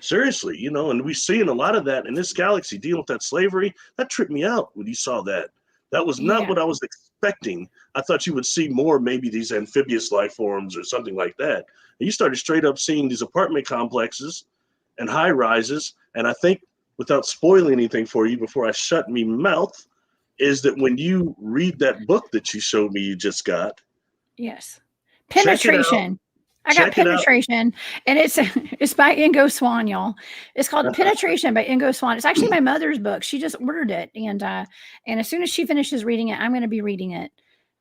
Seriously, and we're seeing a lot of that in this galaxy, dealing with that slavery. That tripped me out when you saw that. That was not what I was expecting. I thought you would see more, maybe these amphibious life forms or something like that. And you started straight up seeing these apartment complexes and high rises. And I think, without spoiling anything for you before I shut me mouth, is that when you read that book that you showed me you just got. Yes. Penetration. I got Penetration, and it's by Ingo Swann, y'all. It's called Penetration by Ingo Swann. It's actually my mother's book. She just ordered it, and as soon as she finishes reading it, I'm going to be reading it.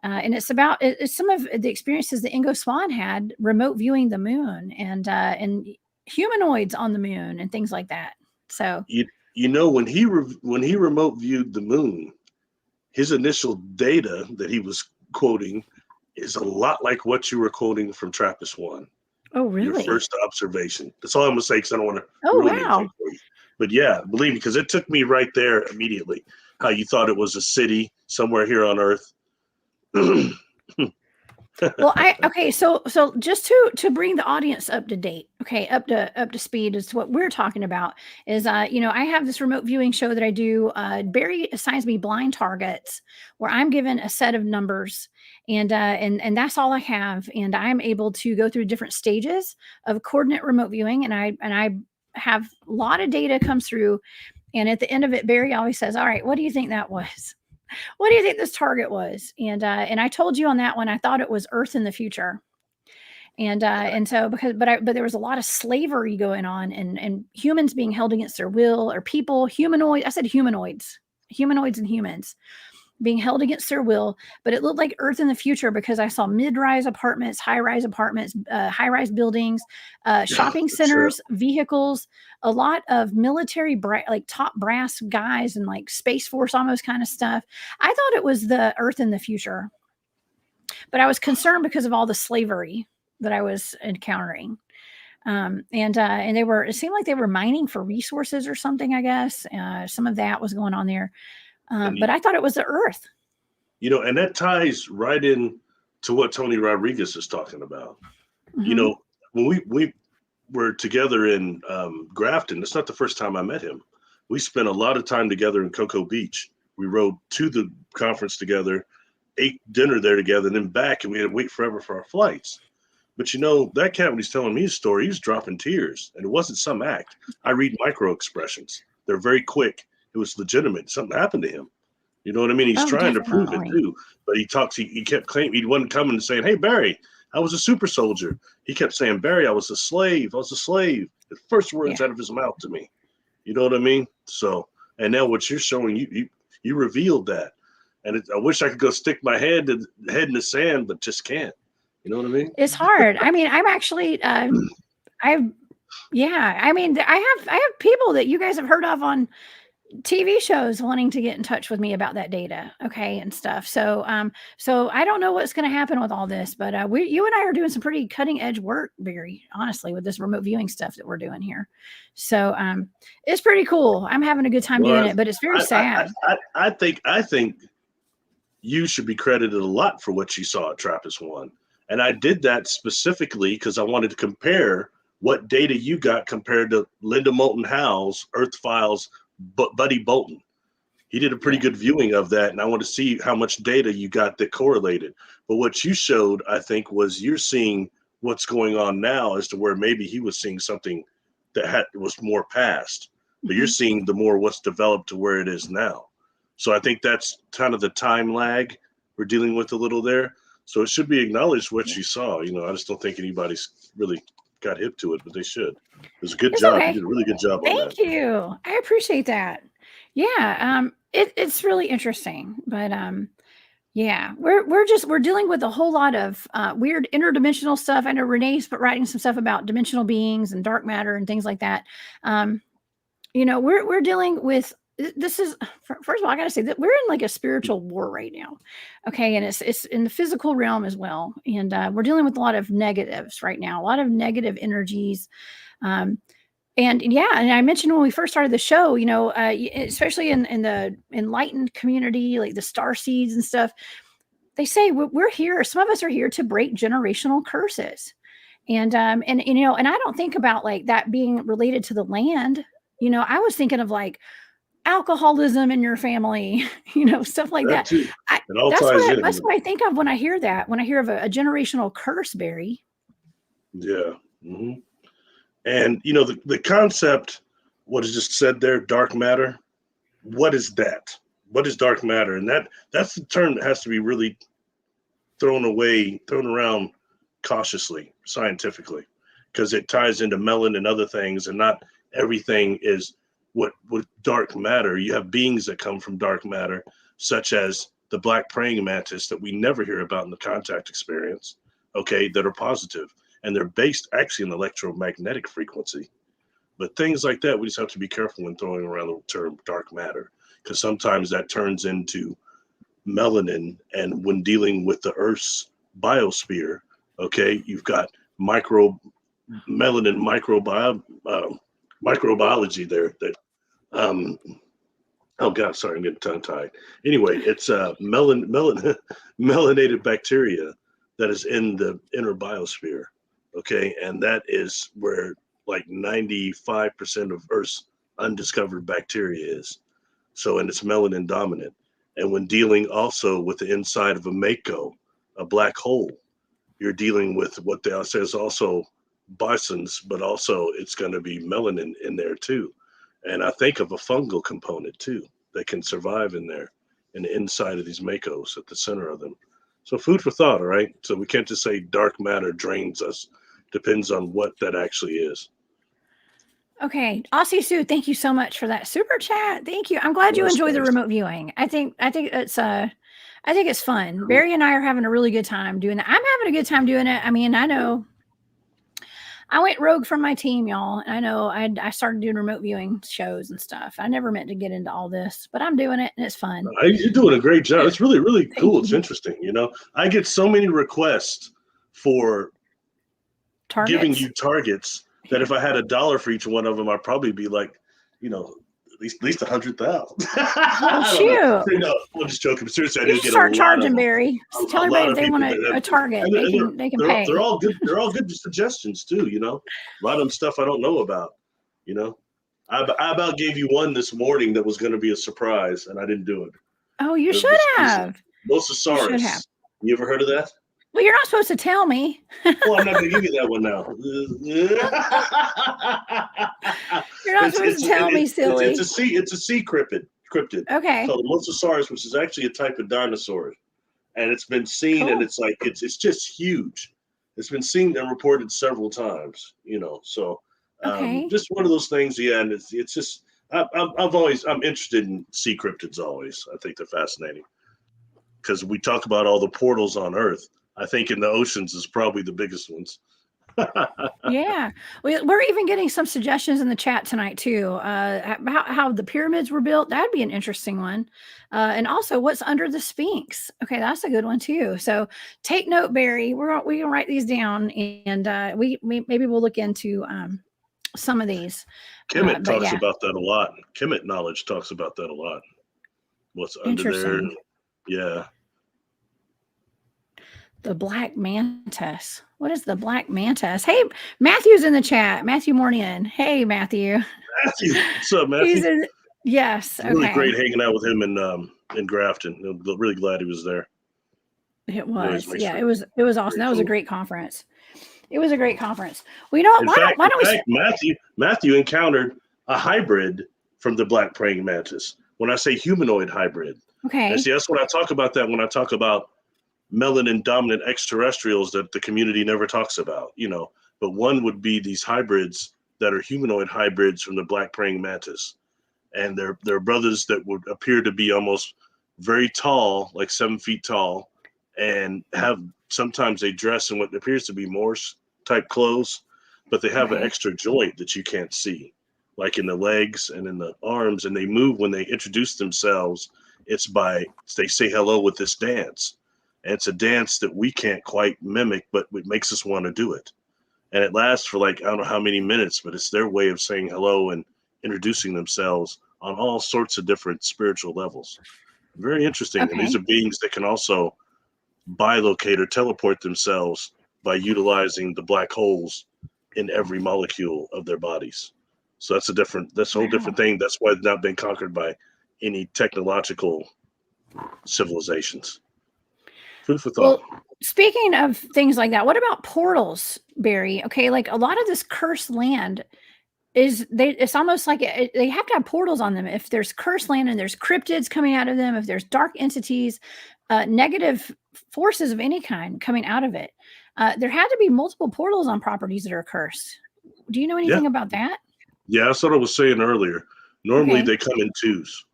And it's about some of the experiences that Ingo Swann had remote viewing the moon and humanoids on the moon and things like that. So when he remote viewed the moon, his initial data that he was quoting is a lot like what you were quoting from TRAPPIST-1. Oh, really? Your first observation. That's all I'm going to say, because I don't want to ruin anything for you. But yeah, believe me, because it took me right there immediately, how you thought it was a city somewhere here on Earth. Well, so just to bring the audience up to date, up to speed as to what we're talking about is, I have this remote viewing show that I do. Barry assigns me blind targets where I'm given a set of numbers, and that's all I have, and I'm able to go through different stages of coordinate remote viewing, and I have a lot of data comes through, and at the end of it, Barry always says, "All right, what do you think that was? What do you think this target was?" And I told you on that one, I thought it was Earth in the future. And so but there was a lot of slavery going on, and humans being held against their will, or humanoid. I said humanoids and humans. being held against their will, but it looked like Earth in the future because I saw mid-rise apartments, high-rise apartments, high-rise buildings, shopping centers, vehicles, a lot of military, like top brass guys and like Space Force almost kind of stuff. I thought it was the Earth in the future, but I was concerned because of all the slavery that I was encountering. And they were, it seemed like they were mining for resources or something, I guess. Some of that was going on there. But I thought it was the Earth. And that ties right in to what Tony Rodriguez is talking about. Mm-hmm. When we were together in Grafton, it's not the first time I met him. We spent a lot of time together in Cocoa Beach. We rode to the conference together, ate dinner there together, and then back, and we had to wait forever for our flights. But that cat, when he's telling me his story, he was dropping tears, and it wasn't some act. I read micro expressions. They're very quick. It was legitimate. Something happened to him. You know what I mean? He's trying to prove it too, but he kept claiming, he wasn't coming and saying, "Hey, Barry, I was a super soldier." He kept saying, "Barry, I was a slave. I was a slave." The first words out of his mouth to me. You know what I mean? So, and now what you're showing, you revealed that. And I wish I could go stick my head in the sand, but just can't. You know what I mean? It's hard. I mean, I'm actually, I mean, I have people that you guys have heard of on TV shows wanting to get in touch with me about that data. Okay. And stuff. So, so I don't know what's going to happen with all this, but, you and I are doing some pretty cutting edge work, very honestly, with this remote viewing stuff that we're doing here. So, it's pretty cool. I'm having a good time doing it, but it's very sad. I think you should be credited a lot for what you saw at TRAPPIST-1. And I did that specifically because I wanted to compare what data you got compared to Linda Moulton Howe's Earth Files, Buddy Bolton. He did a pretty good viewing of that, and I want to see how much data you got that correlated. But what you showed, I think, was you're seeing what's going on now as to where maybe he was seeing something that was more past, but you're seeing the more what's developed to where it is now. So I think that's kind of the time lag we're dealing with a little there. So it should be acknowledged what you saw. I just don't think anybody's really got hip to it, but they should. It was a good job. Okay. You did a really good job on that. Thank you. I appreciate that. Yeah. It's really interesting, but yeah, we're dealing with a whole lot of weird interdimensional stuff. I know Renee's writing some stuff about dimensional beings and dark matter and things like that. We're dealing with. This is, first of all, I got to say that we're in like a spiritual war right now. Okay. And it's in the physical realm as well. And we're dealing with a lot of negatives right now, a lot of negative energies. And I mentioned when we first started the show, especially in the enlightened community, like the star seeds and stuff, they say we're here. Some of us are here to break generational curses. And I don't think about like that being related to the land. I was thinking of like, alcoholism in your family, stuff like that. That's what I think of when I hear that, when I hear of a generational curse, Barry. Yeah. Mm-hmm. And, the concept, what is just said there, dark matter, what is that? What is dark matter? And that's the term that has to be really thrown around cautiously, scientifically, because it ties into melanin and other things, and not everything is what dark matter. You have beings that come from dark matter, such as the black praying mantis that we never hear about in the contact experience, okay, that are positive. And they're based actually in electromagnetic frequency. But things like that, we just have to be careful when throwing around the term dark matter, because sometimes that turns into melanin. And when dealing with the Earth's biosphere, okay, you've got melanin microbiology there that oh god, sorry, I'm getting tongue tied. Anyway, it's melanated bacteria that is in the inner biosphere, okay, and that is where like 95% of Earth's undiscovered bacteria is. So, and it's melanin dominant. And when dealing also with the inside of a mako, a black hole, you're dealing with what they say is also bisons, but also it's going to be melanin in there too. And I think of a fungal component too that can survive in there, in the inside of these makos, at the center of them. So food for thought, all right? So we can't just say dark matter drains us. Depends on what that actually is. Okay, Aussie Sue, thank you so much for that super chat. Thank you. I'm glad you enjoy the remote viewing. I think it's fun. Cool. Barry and I are having a really good time doing that. I'm having a good time doing it. I mean, I know I went rogue from my team, y'all. And I know I started doing remote viewing shows and stuff. I never meant to get into all this, but I'm doing it and it's fun. You're doing a great job. It's really, really cool. It's interesting. You know, I get so many requests for giving you targets that if I had $1 for each one of them, I'd probably be like, you know, at least 100,000. Oh, shoot. No, I'm just joking. Seriously, I do get start charging, Barry. Tell everybody if they want a target, they can pay. They're all good. They're all good suggestions too. You know, a lot of them stuff I don't know about. You know, I about gave you one this morning that was going to be a surprise, and I didn't do it. Oh, you should have. Mosasaurus. You ever heard of that? Well, you're not supposed to tell me. Well, I'm not going to give you that one now. You're not supposed to tell me, silly. It's a sea cryptid. Okay. Called the Mosasaurus, which is actually a type of dinosaur, and it's been seen, and it's like it's just huge. It's been seen and reported several times. You know, so just one of those things. Yeah, and it's just I'm interested in sea cryptids always. I think they're fascinating because we talk about all the portals on Earth. I think in the oceans is probably the biggest ones. Yeah, we're even getting some suggestions in the chat tonight too. How the pyramids were built. That'd be an interesting one. And also, what's under the Sphinx? Okay, that's a good one too. So take note, Barry. We can write these down, and we maybe we'll look into some of these. Kemet talks about that a lot. Kemet knowledge talks about that a lot. What's under there? Yeah. The black mantis. What is the black mantis? Hey, Matthew's in the chat. Matthew Mornian. Hey, Matthew. What's up, Matthew? Yes. It's really great hanging out with him in Grafton. I'm really glad he was there. It was. Yeah, it was awesome. That was a great conference. It was a great conference. Well, you know what? Why don't we? Matthew encountered a hybrid from the black praying mantis. When I say humanoid hybrid. Okay. And see, that's when I talk about that. When I talk about melanin dominant extraterrestrials that the community never talks about, you know, but one would be these hybrids that are humanoid hybrids from the black praying mantis. And they're brothers that would appear to be almost very tall, like 7 feet tall, and sometimes they dress in what appears to be Morse type clothes, but they have an extra joint that you can't see, like in the legs and in the arms, and they move when they introduce themselves. They say hello with this dance. And it's a dance that we can't quite mimic, but it makes us want to do it. And it lasts for like, I don't know how many minutes, but it's their way of saying hello and introducing themselves on all sorts of different spiritual levels. Very interesting. And these are beings that can also bilocate or teleport themselves by utilizing the black holes in every molecule of their bodies. So that's a whole different thing. That's why they've not been conquered by any technological civilizations. Food for thought. Well, speaking of things like that, what about portals, Barry? Okay, like a lot of this cursed land it's almost like they have to have portals on them. If there's cursed land and there's cryptids coming out of them, if there's dark entities, negative forces of any kind coming out of it, there had to be multiple portals on properties that are cursed. Do you know anything about that? Yeah, that's what I was saying earlier. Normally they come in twos.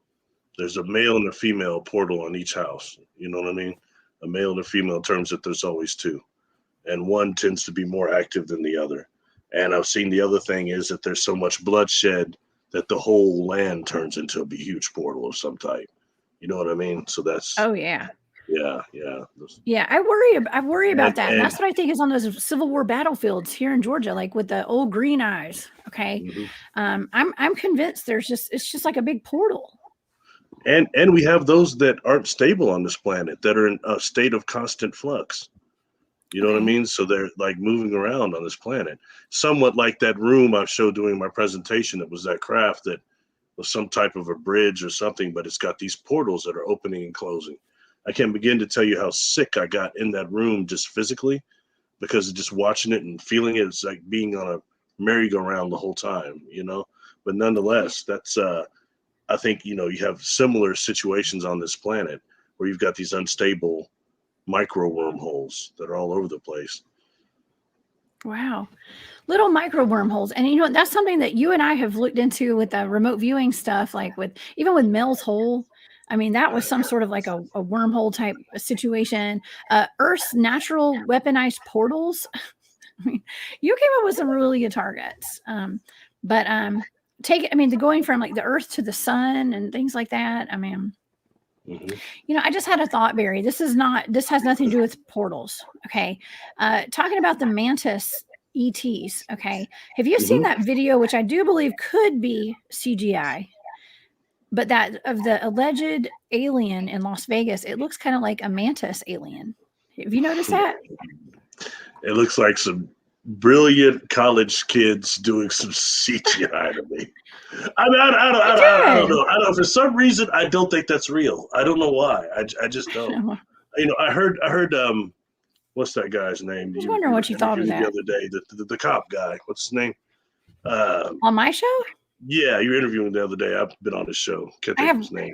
There's a male and a female portal on each house. You know what I mean? A male and a female in terms that there's always two. And one tends to be more active than the other. And I've seen the other thing is that there's so much bloodshed that the whole land turns into a huge portal of some type. You know what I mean? So that's yeah. I worry about that. And that's what I think is on those Civil War battlefields here in Georgia, like with the old green eyes. Okay. I'm convinced it's just like a big portal. And we have those that aren't stable on this planet that are in a state of constant flux. You know what I mean? So they're like moving around on this planet, somewhat like that room I showed during my presentation. That was that craft that was some type of a bridge or something, but it's got these portals that are opening and closing. I can't begin to tell you how sick I got in that room just physically, because of just watching it and feeling it. It's like being on a merry-go-round the whole time, you know. But nonetheless, that's I think, you know, you have similar situations on this planet where you've got these unstable micro wormholes that are all over the place. Wow. Little micro wormholes. And that's something that you and I have looked into with the remote viewing stuff, like even with Mel's Hole. I mean, that was some sort of like a wormhole type situation. Earth's natural weaponized portals. I mean, you came up with some really good targets. But the going from like the Earth to the sun and things like that. I mean, I just had a thought, Barry. This has nothing to do with portals. Okay. Talking about the mantis ETs. Okay. Have you seen that video, which I do believe could be CGI, but that of the alleged alien in Las Vegas? It looks kind of like a mantis alien. Have you noticed that? It looks like some brilliant college kids doing some CGI to me. I mean, I don't know. For some reason, I don't think that's real. I don't know why. I just don't. I heard. What's that guy's name? I was wondering what you thought of that the other day. The cop guy. What's his name? On my show? Yeah, you were interviewing the other day. I've been on his show. Can't think of his name.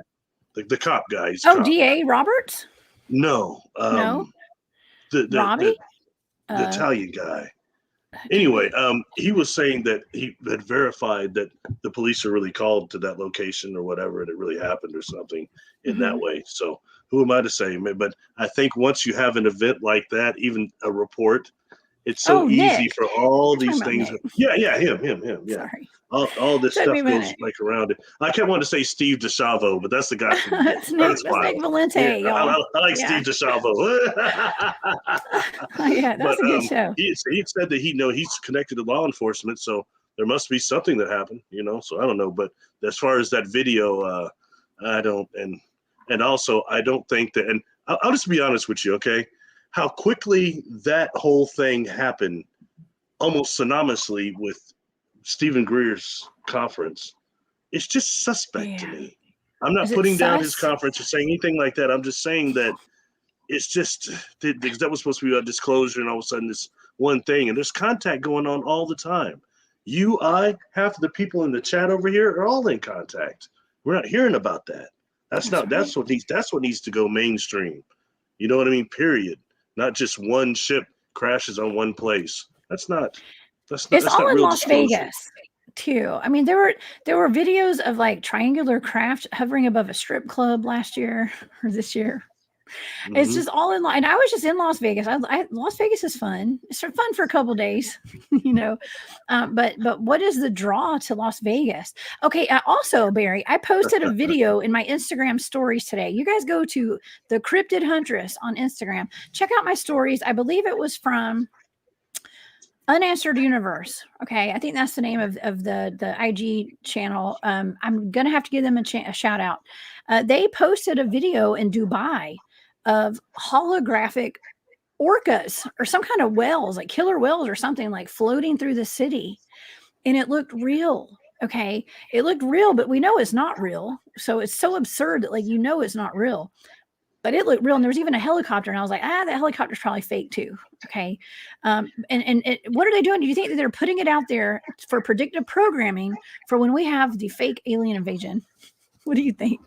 The cop guy. He's D.A. Roberts? No. No. Robbie? The Italian guy. Anyway, he was saying that he had verified that the police are really called to that location or whatever, and it really happened or something in that way. So who am I to say? But I think once you have an event like that, even a report, it's so easy Nick. for all these things. Nick. Yeah, him. Yeah. Sorry. All this stuff goes like around it. I kept wanting to say Steve DeChalvo, but that's the guy from that's Nick Valente. Yeah, I like Steve DeChalvo. That's a good show. He said that he's connected to law enforcement, so there must be something that happened, so I don't know. But as far as that video, I don't, and also I don't think that, and I'll just be honest with you, okay? How quickly that whole thing happened, almost synonymously with Stephen Greer's conference, it's just suspect to me. I'm not putting down his conference or saying anything like that. I'm just saying that it's just because that was supposed to be a disclosure, and all of a sudden this one thing, and there's contact going on all the time. Half of the people in the chat over here are all in contact. We're not hearing about that. That's what needs to go mainstream. You know what I mean? Period. Not just one ship crashes on one place. It's all in Las Vegas too. I mean, there were videos of like triangular craft hovering above a strip club last year or this year. It's just all in. And I was just in Las Vegas. Las Vegas is fun. It's fun for a couple of days, But what is the draw to Las Vegas? Okay. Also, Barry, I posted a video in my Instagram stories today. You guys go to the Cryptid Huntress on Instagram. Check out my stories. I believe it was from Unanswered Universe. Okay. I think that's the name of the IG channel. I'm going to have to give them a shout out. They posted a video in Dubai of holographic orcas or some kind of whales, like killer whales or something, like floating through the city. And it looked real. Okay. It looked real, but we know it's not real. So it's so absurd that it's not real. But it looked real, and there was even a helicopter, and I was like, that helicopter's probably fake too. Okay, and what are they doing? Do you think that they're putting it out there for predictive programming for when we have the fake alien invasion? What do you think?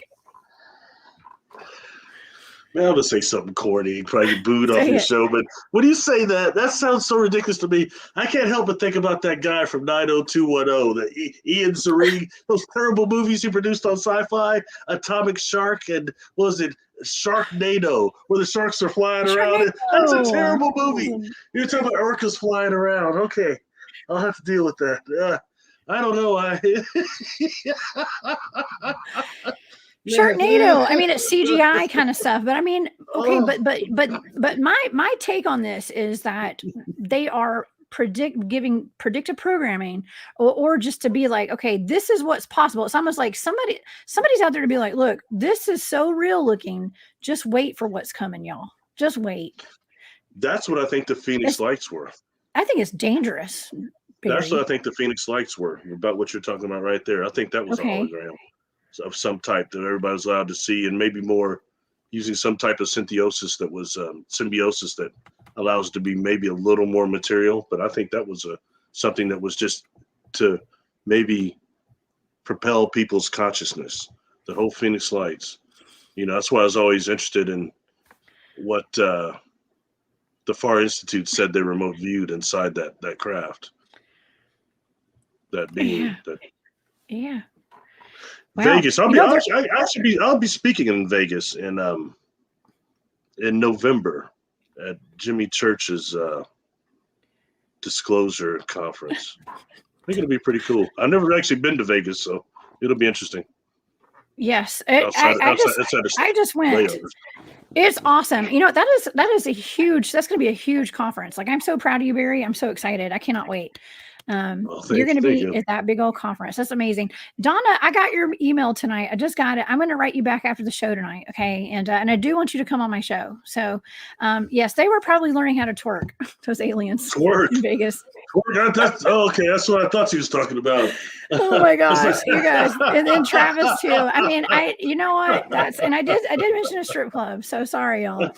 Man, I'll just say something corny, probably get booed off your show, but when you say that, that sounds so ridiculous to me. I can't help but think about that guy from 90210, the Ian Ziering, those terrible movies he produced on Sci-Fi, Atomic Shark, and what was it, Sharknado, where the sharks are flying around. That's a terrible movie. You're talking about orcas flying around. Okay, I'll have to deal with that. I don't know. Sharknado. I mean, it's CGI kind of stuff, but I mean, okay, but my take on this is that they are giving predictive programming, or just to be like, okay, this is what's possible. It's almost like somebody's out there to be like, look, this is so real looking. Just wait for what's coming, y'all. Just wait. That's what I think the Phoenix Lights were. I think it's dangerous. Barry. That's what I think the Phoenix Lights were, about what you're talking about right there. I think that was a hologram of some type that everybody was allowed to see, and maybe more using some type of symbiosis that allows it to be maybe a little more material. But I think that was something that was just to maybe propel people's consciousness, the whole Phoenix Lights. That's why I was always interested in what the the Far Institute said they remote viewed inside that craft, that being. Yeah. Wow. Vegas. I'll be speaking in Vegas in November at Jimmy Church's Disclosure Conference. I think it'll be pretty cool. I've never actually been to Vegas, so it'll be interesting. Yes, I just went. Layovers. It's awesome. That's going to be a huge conference. Like, I'm so proud of you, Barry. I'm so excited. I cannot wait. You're going to be at that big old conference. That's amazing. Donna, I got your email tonight. I just got it. I'm going to write you back after the show tonight. Okay. And I do want you to come on my show. So, yes, they were probably learning how to twerk, those aliens in Vegas. Okay. That's what I thought she was talking about. Oh my gosh, you guys. And then Travis too. I mean, you know what? I did mention a strip club. So sorry, y'all.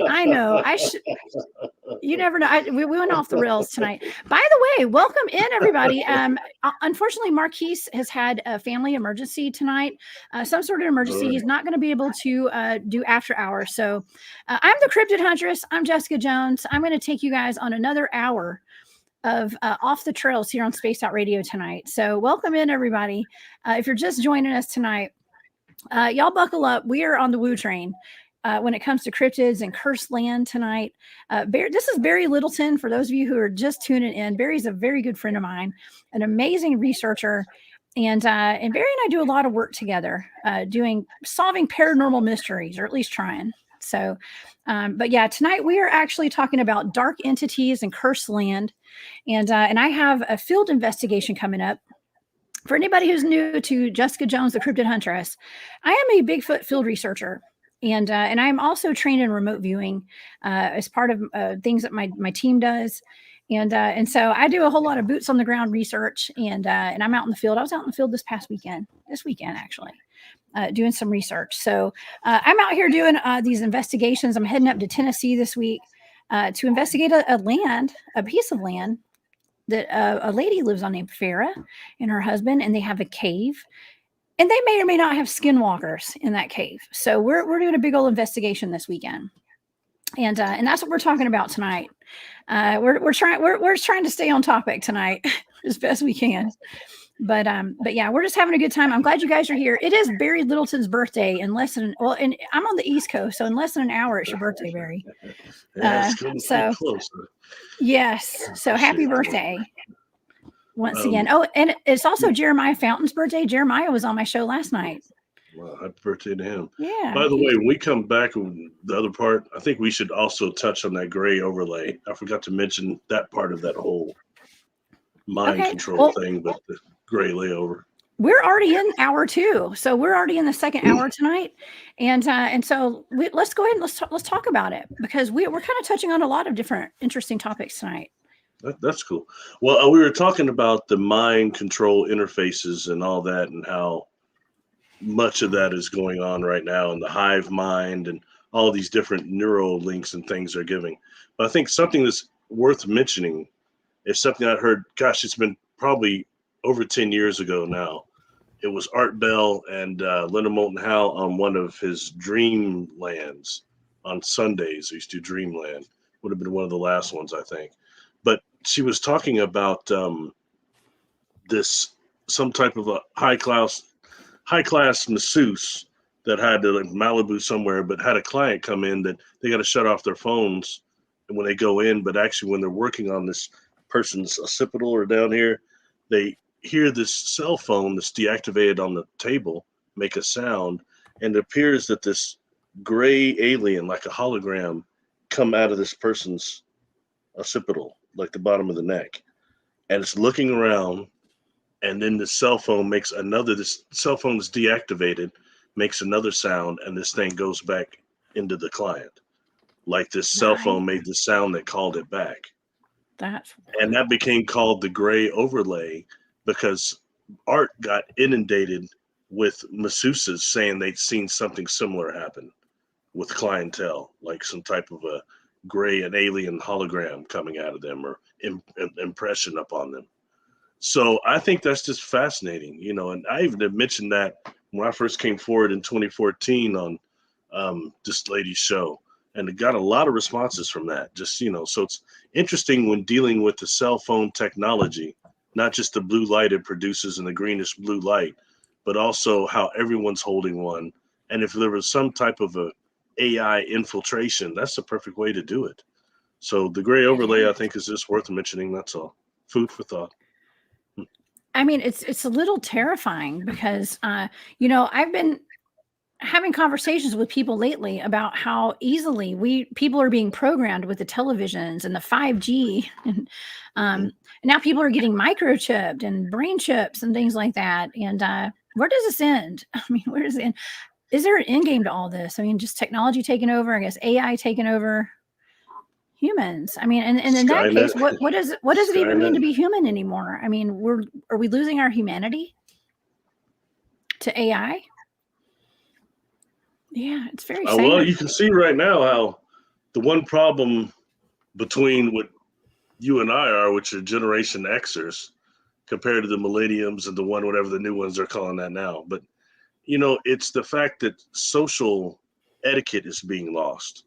I know. You never know. We went off the rails tonight. By the way, welcome in everybody. Unfortunately, Marquise has had a family emergency tonight, some sort of emergency. He's not going to be able to do after hours. So I'm the Cryptid Huntress. I'm Jessica Jones. I'm going to take you guys on another hour of Off the Trails here on Spaced Out Radio tonight. So welcome in everybody. If you're just joining us tonight, y'all buckle up. We are on the Woo train when it comes to cryptids and cursed land tonight. This is Barry Littleton. For those of you who are just tuning in, Barry's a very good friend of mine, an amazing researcher. And Barry and I do a lot of work together, solving paranormal mysteries, or at least trying. So, but yeah, tonight we are actually talking about dark entities and cursed land. And I have a field investigation coming up. For anybody who's new to Jessica Jones, the Cryptid Huntress, I am a Bigfoot field researcher. And I'm also trained in remote viewing as part of things that my team does. And so I do a whole lot of boots on the ground research, and I'm out in the field. I was out in the field this weekend, actually. Doing some research. So I'm out here doing these investigations. I'm heading up to Tennessee this week to investigate a piece of land that a lady lives on named Farah and her husband, and they have a cave, and they may or may not have skinwalkers in that cave. So we're doing a big old investigation this weekend. And that's what we're talking about tonight. We're trying to stay on topic tonight as best we can. But yeah, we're just having a good time. I'm glad you guys are here. It is Barry Littleton's birthday and I'm on the East Coast, so in less than an hour it's your birthday, Barry. So yes, so happy birthday once again. Oh, and it's also Jeremiah Fountain's birthday. Jeremiah was on my show last night. Well, happy birthday to him. Yeah. By the way, when we come back with the other part, I think we should also touch on that gray overlay. I forgot to mention that part of that whole mind control thing, but the gray layover. We're already in hour 2, so we're already in the second hour tonight, and so let's go ahead and let's talk about it, because we're kind of touching on a lot of different interesting topics tonight. That's cool. Well, we were talking about the mind control interfaces and all that, and how much of that is going on right now in the hive mind and all these different neural links and things they're giving. But I think something that's worth mentioning is something I heard, gosh, it's been probably over 10 years ago now. It was Art Bell and Linda Moulton Howe on one of his Dreamlands on Sundays. He used to do Dreamland. Would have been one of the last ones, I think. But she was talking about some type of a high class masseuse that had to Malibu somewhere, but had a client come in that they got to shut off their phones when they go in. But actually, when they're working on this person's occipital or down here, they hear this cell phone that's deactivated on the table make a sound, and it appears that this gray alien, like a hologram, come out of this person's occipital, like the bottom of the neck, and it's looking around. And then the cell phone this cell phone is deactivated, makes another sound, and this thing goes back into the client. Like this cell phone made the sound that called it back. And that became called the gray overlay, because Art got inundated with masseuses saying they'd seen something similar happen with clientele, like some type of a gray, an alien hologram coming out of them, or impression upon them. So I think that's just fascinating, and I even had mentioned that when I first came forward in 2014 on this lady's show, And it got a lot of responses from that. Just, so it's interesting when dealing with the cell phone technology, not just the blue light it produces and the greenish blue light, but also how everyone's holding one. And if there was some type of a AI infiltration, that's the perfect way to do it. So the gray overlay, I think, is just worth mentioning. That's all. Food for thought. I mean, it's a little terrifying because, I've been having conversations with people lately about how easily people are being programmed with the televisions and the 5G. And now people are getting microchipped and brain chips and things like that. And where does this end? I mean, where does it end? Is there an end game to all this? I mean, just technology taking over, I guess AI taking over humans. I mean, and in that case, what does it even mean to be human anymore? I mean, are we losing our humanity to AI? Yeah, it's very sad. Well, you can see right now how the one problem between what you and I are, which are Generation Xers, compared to the millenniums and whatever the new ones are calling that now. But, it's the fact that social etiquette is being lost.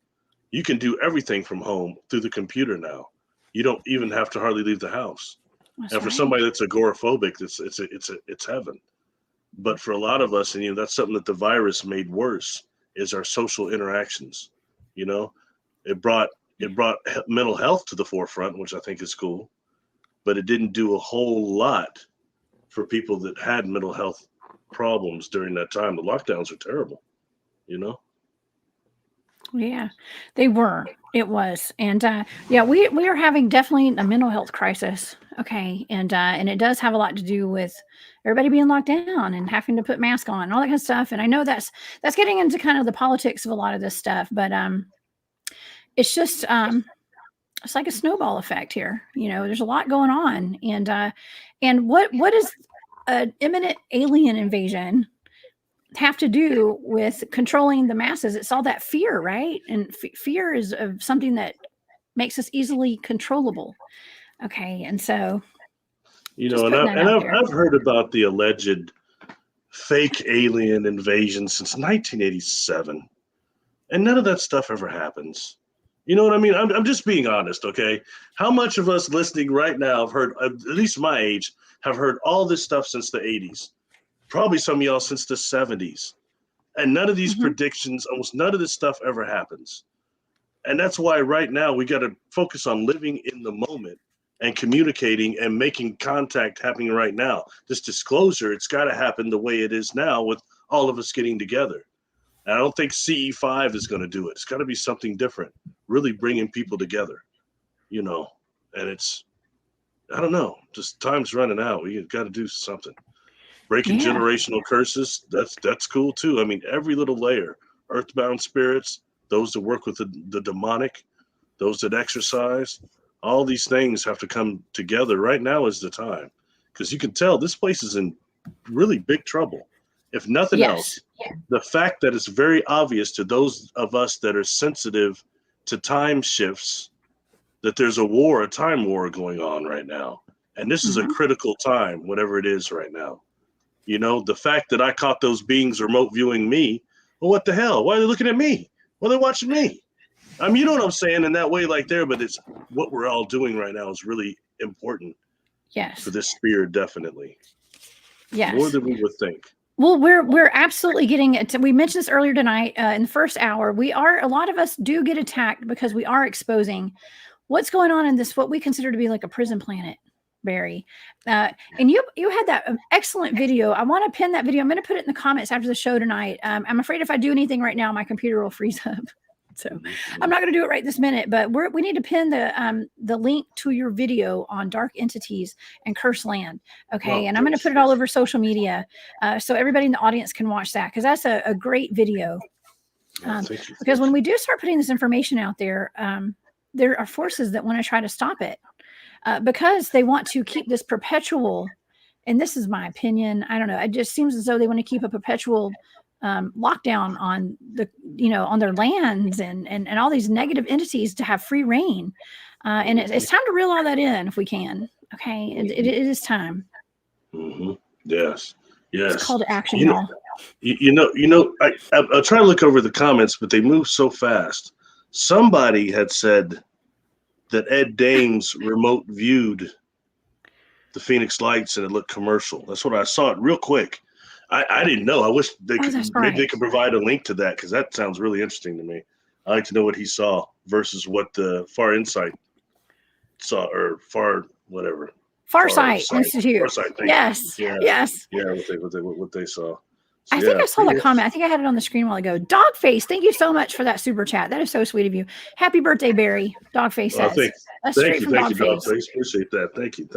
You can do everything from home through the computer now. You don't even have to hardly leave the house. That's and for right. somebody that's agoraphobic, it's heaven. But for a lot of us, and that's something that the virus made worse, is our social interactions. It brought mental health to the forefront, which I think is cool, but it didn't do a whole lot for people that had mental health problems during that time. The lockdowns are terrible, Yeah, they were. It was. And we are having definitely a mental health crisis. Okay. And it does have a lot to do with everybody being locked down and having to put masks on and all that kind of stuff. And I know that's getting into kind of the politics of a lot of this stuff, but it's just it's like a snowball effect here. There's a lot going on. And what is an imminent alien invasion have to do with controlling the masses? It's all that fear, right? And fear is of something that makes us easily controllable. Okay, and so I've heard about the alleged fake alien invasion since 1987, and none of that stuff ever happens. You know what I mean? I'm just being honest, okay? How much of us listening right now have heard, at least my age, have heard all this stuff since the 80s? Probably some of y'all since the 70s. And none of these predictions, almost none of this stuff ever happens. And that's why right now we got to focus on living in the moment and communicating and making contact happening right now. This disclosure, it's got to happen the way it is now with all of us getting together. And I don't think CE5 is going to do it. It's got to be something different, really bringing people together, and it's, I don't know, just time's running out. We got to do something. Breaking generational curses, that's cool too. I mean, every little layer, earthbound spirits, those that work with the demonic, those that exercise, all these things have to come together. Right now is the time, because you can tell this place is in really big trouble. If nothing else, the fact that it's very obvious to those of us that are sensitive to time shifts that there's a time war going on right now. And this is a critical time, whatever it is right now. The fact that I caught those beings remote viewing me, well, what the hell? Why are they looking at me? Well, they're watching me. I mean, you know what I'm saying in that way, like there, but it's what we're all doing right now is really important. Yes. For this sphere, definitely. Yes. More than we would think. Well, we're absolutely getting it. We mentioned this earlier tonight in the first hour. A lot of us do get attacked because we are exposing what's going on in this, what we consider to be like a prison planet, Barry. And you had that excellent video. I want to pin that video. I'm going to put it in the comments after the show tonight. I'm afraid if I do anything right now, my computer will freeze up. So I'm not going to do it right this minute, but we need to pin the link to your video on dark entities and cursed land. Okay. And I'm going to put it all over social media. So everybody in the audience can watch that, because that's a great video. Because when we do start putting this information out there are forces that want to try to stop it because they want to keep this perpetual. And this is my opinion. I don't know. It just seems as though they want to keep a perpetual lockdown on on their lands and all these negative entities to have free reign. And it's time to reel all that in if we can. Okay. It is time. Yes. Yes. It's called to action, y'all. I try to look over the comments, but they move so fast. somebody had said that Ed Dames remote viewed the Phoenix Lights and it looked commercial. That's what I saw it real quick. I didn't know. I wish they could, maybe they could provide a link to that, because that sounds really interesting to me. I like to know what he saw versus what the Far Insight saw, or Far whatever. Farsight Institute. Farsight, yes. Yeah. Yes. Yeah, what they saw. So, I think I saw that comment. I think I had it on the screen a while ago. Dogface, thank you so much for that super chat. That is so sweet of you. Happy birthday, Barry. Dogface says. That's straight from Dogface. Appreciate that. Thank you.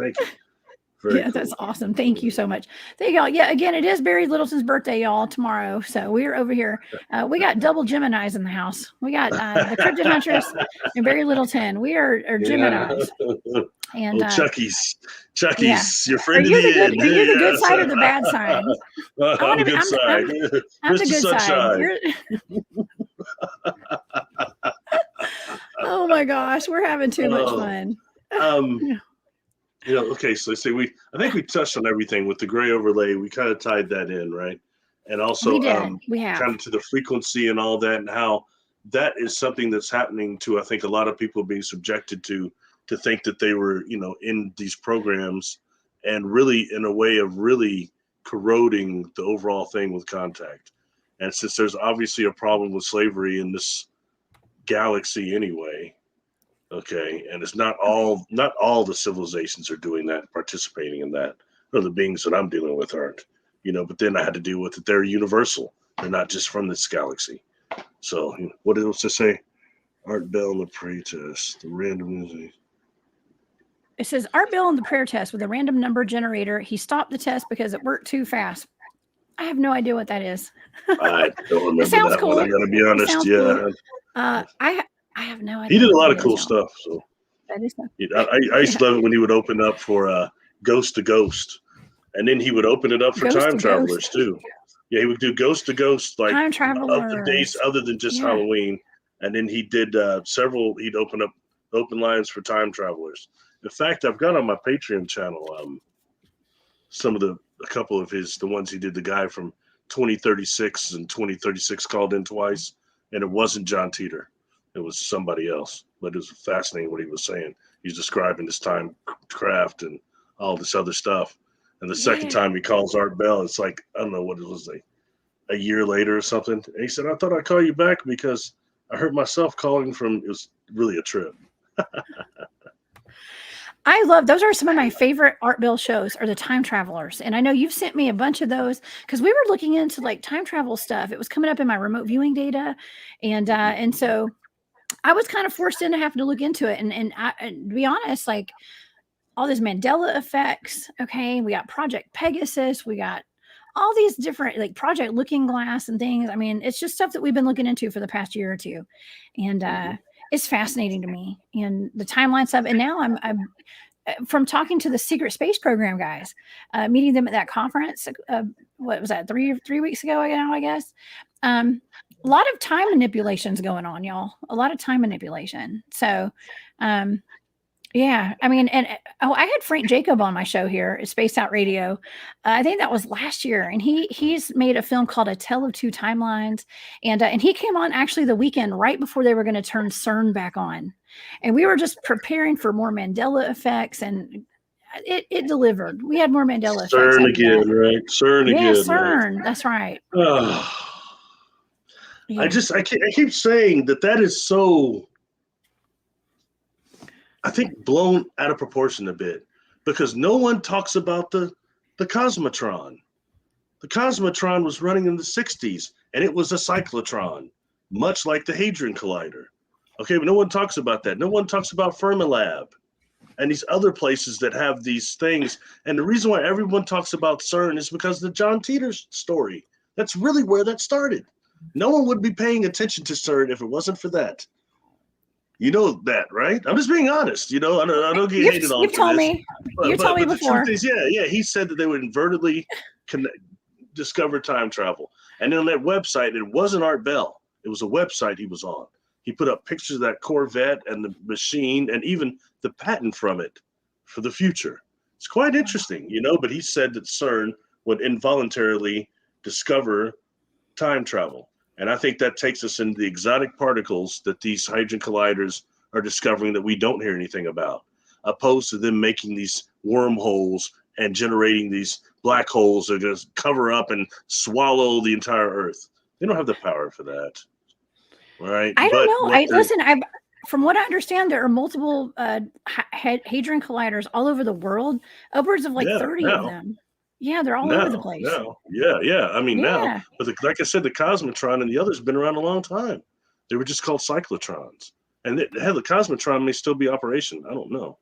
Very cool. That's awesome. Thank you so much. Thank y'all. Yeah, again, it is Barry Littleton's birthday, y'all, tomorrow. So we're over here. We got double Geminis in the house. We got the Cryptid Huntress and Barry Littleton. We are Geminis. And Chucky's, yeah. your friend in the end. Are you the good side or the bad side? I'm the good side. I'm the good side. Oh my gosh, we're having too much fun. Okay, so I think we touched on everything with the gray overlay. We kind of tied that in, right? And also we have kind of to the frequency and all that, and how that is something that's happening to, I think, a lot of people being subjected to think that they were, in these programs, and really in a way of really corroding the overall thing with contact. And since there's obviously a problem with slavery in this galaxy anyway, okay, and it's not all the civilizations are doing that, participating in that, or the beings that I'm dealing with aren't, but then I had to deal with it. They're universal. They're not just from this galaxy. So what else to say? Art Bell and the pretest, the random music. It says Art Bell on the prayer test with a random number generator. He stopped the test because it worked too fast. I have no idea what that is. I don't remember it sounds that cool. one. I gotta be honest. Cool. I have no idea. He did a lot of cool stuff. So that is I used to love it when he would open up for Ghost to Ghost, and then he would open it up for time travelers too. Yeah, he would do Ghost to Ghost, like time travelers of the days other than just Halloween, and then he did several. He'd open lines for time travelers. In fact, I've got on my Patreon channel a couple of the ones he did. The guy from 2036 and 2036 called in twice, and it wasn't John Teeter. It was somebody else, but it was fascinating what he was saying. He's describing his time craft and all this other stuff. And the second time he calls Art Bell, it's like, I don't know what it was, like a year later or something. And he said, I thought I'd call you back because I heard myself calling from, it was really a trip. I love, those are some of my favorite Art Bell shows, are the time travelers. And I know you've sent me a bunch of those because we were looking into like time travel stuff. It was coming up in my remote viewing data. And so I was kind of forced into having to look into it. And to be honest, like all these Mandela effects. Okay. We got Project Pegasus. We got all these different like Project Looking Glass and things. I mean, it's just stuff that we've been looking into for the past year or two. And, it's fascinating to me and the timeline stuff. And now I'm from talking to the secret space program guys, meeting them at that conference. What was that? Three weeks ago now, I guess. A lot of time manipulations going on, y'all. A lot of time manipulation. So, yeah, I mean, and I had Frank Jacob on my show here at Spaced Out Radio. I think that was last year, and he's made a film called A Tale of Two Timelines, and he came on actually the weekend right before they were going to turn CERN back on, and we were just preparing for more Mandela effects, and it delivered. We had more Mandela effects. CERN again, right? CERN again. Yeah, CERN. Right? That's right. Yeah. I keep saying that is so, I think, blown out of proportion a bit, because no one talks about the Cosmotron. The Cosmotron was running in the 60s, and it was a cyclotron, much like the Hadron Collider. Okay, but no one talks about that. No one talks about Fermilab and these other places that have these things. And the reason why everyone talks about CERN is because of the John Teeter story. That's really where that started. No one would be paying attention to CERN if it wasn't for that. You know that, right? I'm just being honest. I don't get hated on. You've told me. You told me before. The truth is, yeah. He said that they would invertedly discover time travel, and on that website, it wasn't Art Bell. It was a website he was on. He put up pictures of that Corvette and the machine, and even the patent from it for the future. It's quite interesting, But he said that CERN would involuntarily discover time travel. And I think that takes us into the exotic particles that these hadron colliders are discovering that we don't hear anything about, opposed to them making these wormholes and generating these black holes that are going to cover up and swallow the entire Earth. They don't have the power for that. Right? I don't know. Listen, from what I understand, there are multiple hadron colliders all over the world, upwards of 30 of them. Yeah, they're all over the place. Yeah. I mean, now, but like I said, the cosmotron and the others have been around a long time. They were just called cyclotrons. And the cosmotron may still be operation. I don't know.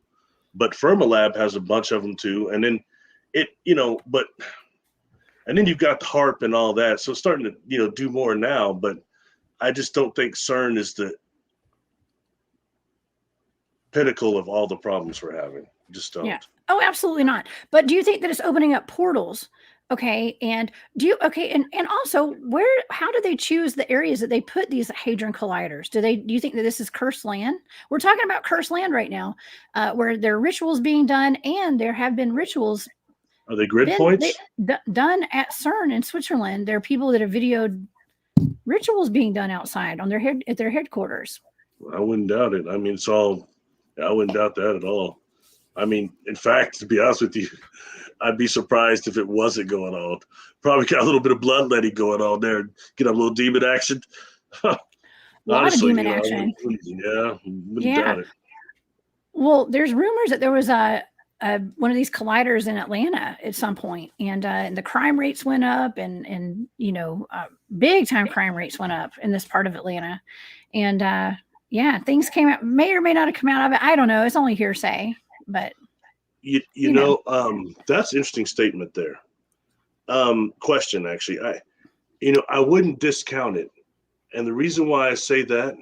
But Fermilab has a bunch of them too. And then and then you've got the HARP and all that. So it's starting to, do more now. But I just don't think CERN is the pinnacle of all the problems we're having. Just don't. Yeah. Oh, absolutely not. But do you think that it's opening up portals? Okay. And and also how do they choose the areas that they put these hadron colliders? Do you think that this is cursed land? We're talking about cursed land right now, where there are rituals being done, and there have been rituals. Are they grid points? Done at CERN in Switzerland. There are people that have videoed rituals being done outside at their headquarters. I wouldn't doubt it. I mean, I wouldn't doubt that at all. I mean, in fact, to be honest with you, I'd be surprised if it wasn't going on. Probably got a little bit of bloodletting going on there. Get a little demon action. A lot of demon action. Wouldn't doubt it. Well, there's rumors that there was one of these colliders in Atlanta at some point, and the crime rates went up, and big time crime rates went up in this part of Atlanta, and things came out, may or may not have come out of it. I don't know. It's only hearsay, but you know, that's an interesting statement there. Question, actually, I wouldn't discount it, and the reason why I say that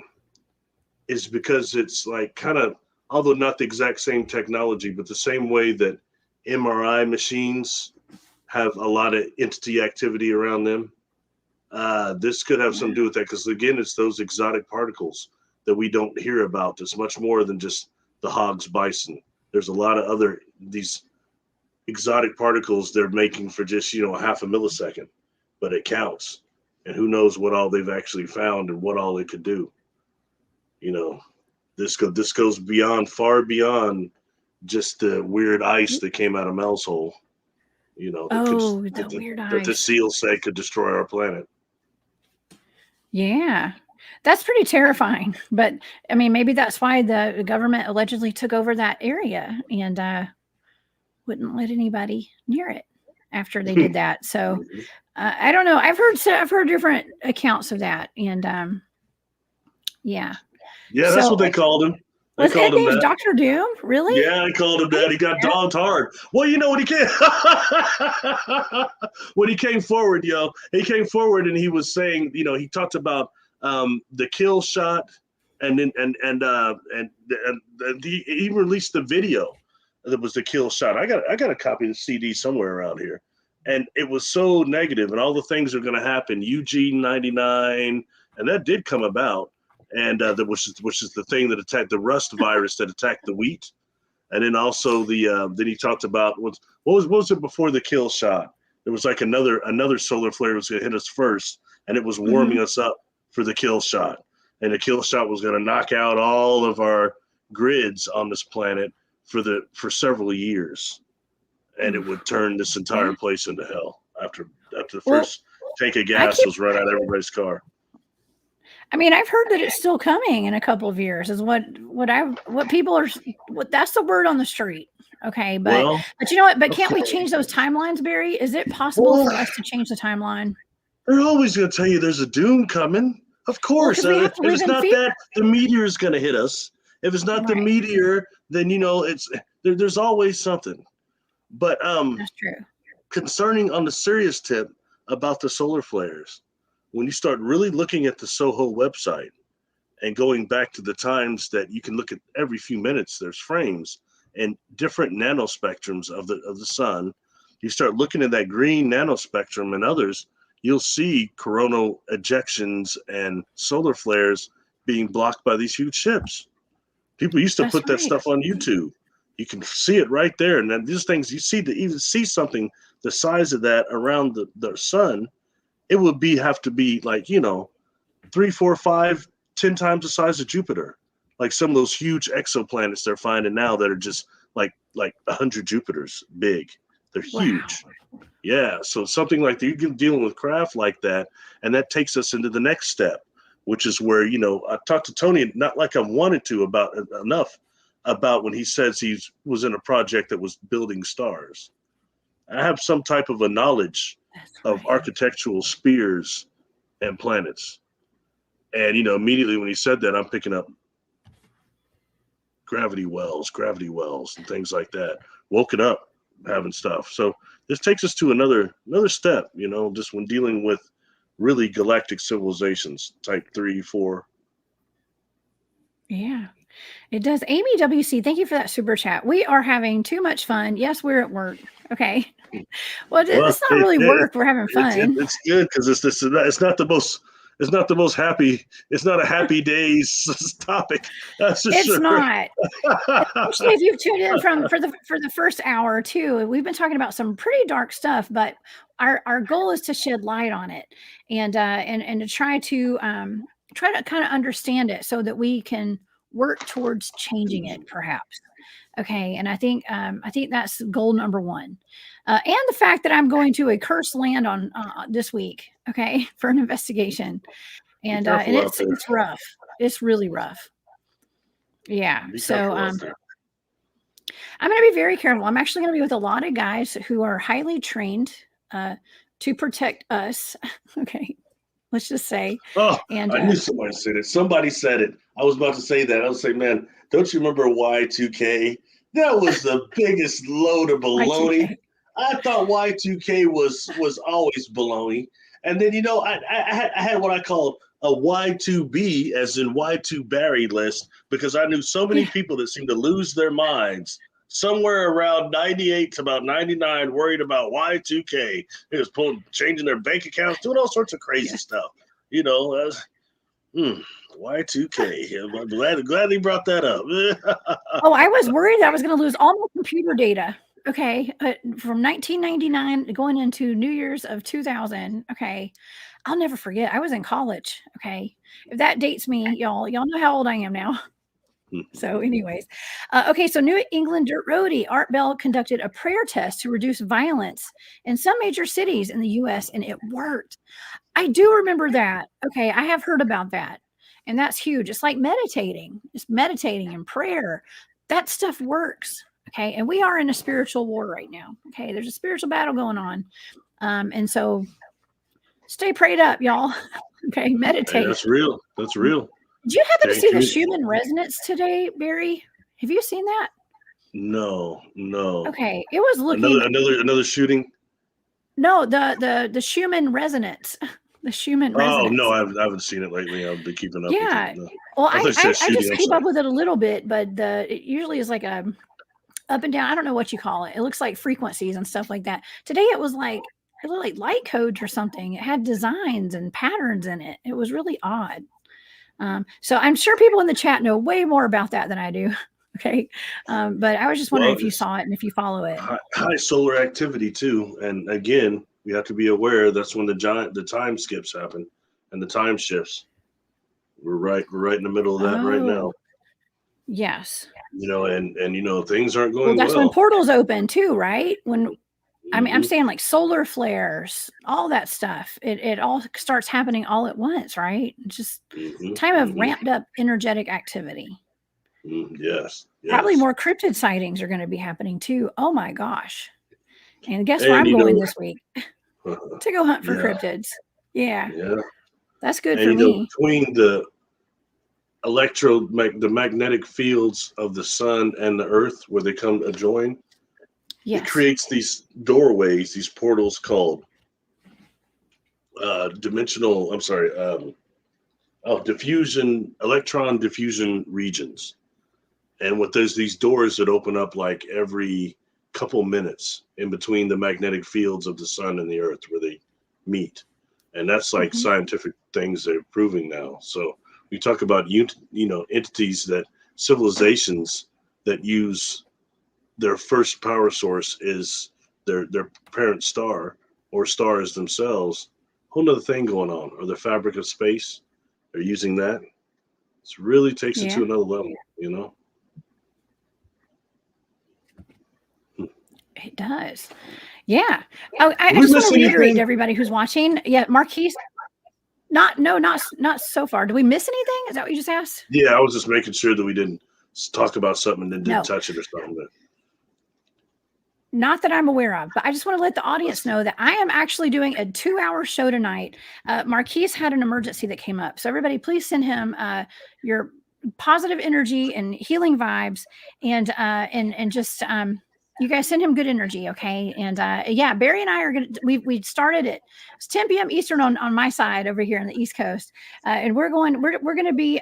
is because it's like kind of, although not the exact same technology, but the same way that MRI machines have a lot of entity activity around them. This could have something to do with that, because again, it's those exotic particles that we don't hear about. It's much more than just the Higgs bison. There's a lot of these exotic particles they're making for just, a half a millisecond, but it counts. And who knows what all they've actually found and what all it could do. This goes far beyond just the weird ice that came out of Mel's hole. The weird ice that the SEALs say could destroy our planet. Yeah, that's pretty terrifying. But I mean, maybe that's why the government allegedly took over that area and wouldn't let anybody near it after they did that. So I don't know. I've heard different accounts of that, and yeah, that's what they called him. Was his name Dr. Doom? Really? Yeah, I called him that. He got dogged hard. Well, when he came forward, he came forward and he was saying, he talked about the kill shot, and then he released the video that was the kill shot. I got a copy of the CD somewhere around here, and it was so negative, and all the things are going to happen. Eugene 99, and that did come about. And which is the thing that attacked the rust virus that attacked the wheat, and then also then he talked about what was it before the kill shot? There was like another solar flare was going to hit us first, and it was warming us up for the kill shot, and the kill shot was going to knock out all of our grids on this planet for several years, and it would turn this entire place into hell after the first tank of gas was run out of everybody's car. I mean, I've heard that it's still coming in a couple of years is what people are, that's the word on the street. Okay. But you know what, but can't we change those timelines, Barry? Is it possible for us to change the timeline? They're always going to tell you there's a doom coming. Of course. If it's not that, the meteor is going to hit us. If it's not the meteor, then, there's always something. But that's true. Concerning on the serious tip about the solar flares, when you start really looking at the Soho website and going back to the times that you can look at every few minutes, there's frames and different nanospectrums of the sun. You start looking at that green nanospectrum and others, you'll see coronal ejections and solar flares being blocked by these huge ships. People used to put that stuff on YouTube. You can see it right there. And then these things, you see, to even see something the size of that around the sun, it would have to be like, 3, 4, 5, 10 times the size of Jupiter. Like some of those huge exoplanets they're finding now that are just like 100 Jupiters big. They're huge. Wow. Yeah. So something like that, you're dealing with craft like that. And that takes us into the next step, which is where, I talked to Tony, not like I wanted to about when he says he was in a project that was building stars. I have some type of a knowledge of architectural spheres and planets. And, immediately when he said that, I'm picking up gravity wells and things like that. Woken up having stuff. So this takes us to another step, just when dealing with really galactic civilizations, type 3, 4. Yeah, it does. Amy WC, thank you for that super chat. We are having too much fun. Yes, we're at work. Okay. Well, it's not really work. We're having fun. It's good because it's not the most happy. It's not a happy days topic. That's for it's sure. Not. Especially if you've tuned in for the first hour too. We've been talking about some pretty dark stuff, but our goal is to shed light on it and to try to kind of understand it so that we can work towards changing it, perhaps. Okay, and I think that's goal number one. And the fact that I'm going to a cursed land on this week, okay, for an investigation, and it's rough. It's really rough. Yeah. So I'm going to be very careful. I'm actually going to be with a lot of guys who are highly trained to protect us. Okay, let's just say. Oh, and I knew somebody said it. Somebody said it. I was about to say that. I was saying, man, don't you remember Y2K? That was the biggest load of baloney. Y2K. I thought Y2K was always baloney. And then, I had what I call a Y2B, as in Y2 Barry list, because I knew so many people that seemed to lose their minds somewhere around 98 to about 99, worried about Y2K. It was changing their bank accounts, doing all sorts of crazy stuff. Y2K. I'm glad he brought that up. Oh, I was worried I was going to lose all my computer data. Okay, from 1999 going into New Year's of 2000. Okay, I'll never forget. I was in college. Okay, if that dates me, y'all know how old I am now. So, anyways, okay. So, New England Dirt Roadie Art Bell conducted a prayer test to reduce violence in some major cities in the U.S., and it worked. I do remember that. Okay, I have heard about that, and that's huge. It's like meditating. It's meditating and prayer. That stuff works. Okay, and we are in a spiritual war right now. Okay, there's a spiritual battle going on, and so stay prayed up, y'all. Okay, meditate. Hey, that's real. That's real. Did you happen to see the Schumann resonance today, Barry? Have you seen that? No. Okay, it was looking another shooting. No, the Schumann resonance. The Schumann resonance. Oh no, I haven't seen it lately. I've been keeping up. Yeah. With it. No. Well, I just keep up with it a little bit, but it usually is like a up and down. I don't know what you call it. It looks like frequencies and stuff like that. Today it looked like light codes or something. It had designs and patterns in it. It was really odd. So I'm sure people in the chat know way more about that than I do. Okay. But I was just wondering if you saw it and if you follow it. High solar activity too. And again, we have to be aware that's when the time skips happen and the time shifts. We're right in the middle of that right now. Yes. And things aren't going well. That's when portals open too, right? When I'm saying like solar flares, all that stuff. It all starts happening all at once, right? Just time of ramped up energetic activity. Yes. Probably more cryptid sightings are going to be happening too. Oh my gosh. And guess where I'm going this week? To go hunt for cryptids. Yeah. That's good for me. Between the the magnetic fields of the sun and the earth where they come adjoin, it creates these doorways, these portals called electron diffusion regions. And what there's these doors that open up like every couple minutes in between the magnetic fields of the sun and the earth where they meet. And that's like scientific things they're proving now. So we talk about, entities, civilizations that use their first power source is their parent star or stars themselves. Whole nother thing going on, or the fabric of space. are using that, it really takes it Yeah. to another level, you know? It does. Yeah. Oh, I Did we just want miss to reiterate anything? to everybody who's watching. Yeah, Marquise. Not so far. Did we miss anything? Is that what you just asked? Yeah, I was just making sure that we didn't talk about something and then didn't No. touch it or something. Not that I'm aware of, but I just want to let the audience know that I am actually doing a 2-hour show tonight. Marquise had an emergency that came up. So everybody, please send him your positive energy and healing vibes, and just you guys send him good energy, okay? And yeah, Barry and I are gonna we started at 10 p.m. Eastern on my side over here on the East Coast, and we're gonna be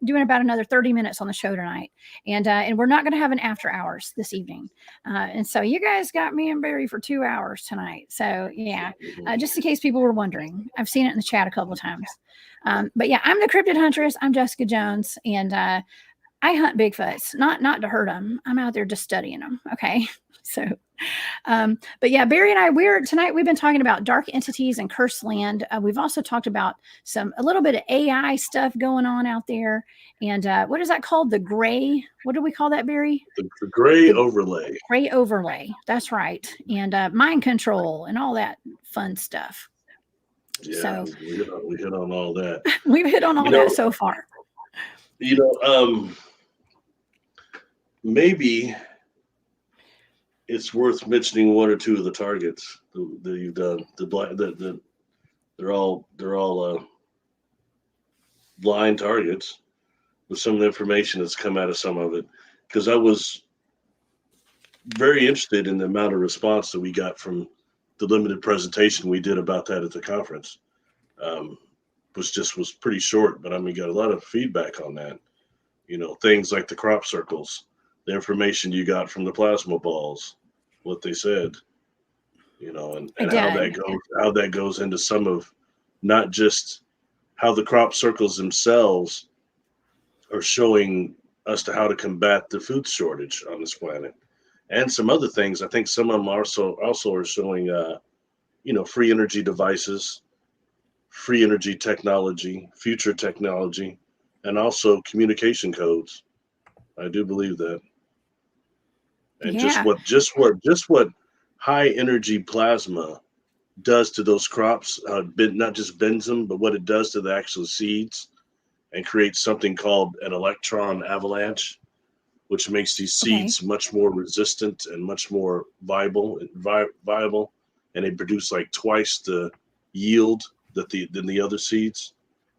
doing about another 30 minutes on the show tonight, and we're not gonna have an after hours this evening, and so you guys got me and Barry for 2 hours tonight. So yeah, just in case people were wondering, I've seen it in the chat a couple of times. But yeah, I'm the Cryptid Huntress. I'm Jessica Jones, and I hunt Bigfoots, not to hurt them. I'm out there just studying them. Okay. So, but yeah, Barry and I, we've been talking about dark entities and cursed land. We've also talked about a little bit of AI stuff going on out there. And what is that called? The gray, what do we call that, Barry? The gray overlay. Gray overlay. That's right. And mind control and all that fun stuff. Yeah, so we hit on all that. We've hit on all that so far. Maybe it's worth mentioning one or two of the targets that you've done. They're all blind targets with some of the information that's come out of some of it. Because I was very interested in the amount of response that we got from the limited presentation we did about that at the conference. Was pretty short, but I mean, got a lot of feedback on that. Things like the crop circles, the information you got from the plasma balls, what they said, and how that goes into some of not just how the crop circles themselves are showing us to how to combat the food shortage on this planet, and some other things. I think some of them also are showing, free energy devices, free energy technology, future technology, and also communication codes. I do believe that. And just what high energy plasma does to those crops, not just bends them, but what it does to the actual seeds and creates something called an electron avalanche, which makes these seeds much more resistant and much more viable, and they produce like twice the yield than the other seeds.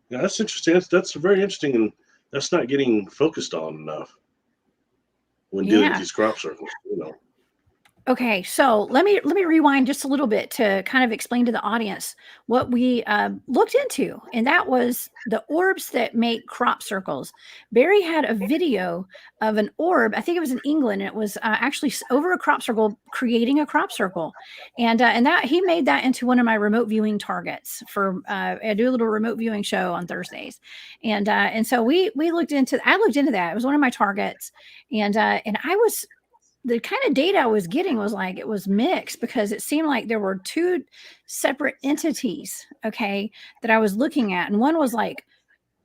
Yeah, that's interesting. That's very interesting, and that's not getting focused on enough when dealing with these crop circles. Okay, so let me rewind just a little bit to kind of explain to the audience what we looked into, and that was the orbs that make crop circles. Barry had a video of an orb. I think it was in England, and it was actually over a crop circle, creating a crop circle, and that he made that into one of my remote viewing targets for. I do a little remote viewing show on Thursdays, and so I looked into that. It was one of my targets, and I was. The kind of data I was getting was like, it was mixed, because it seemed like there were two separate entities, that I was looking at. And one was like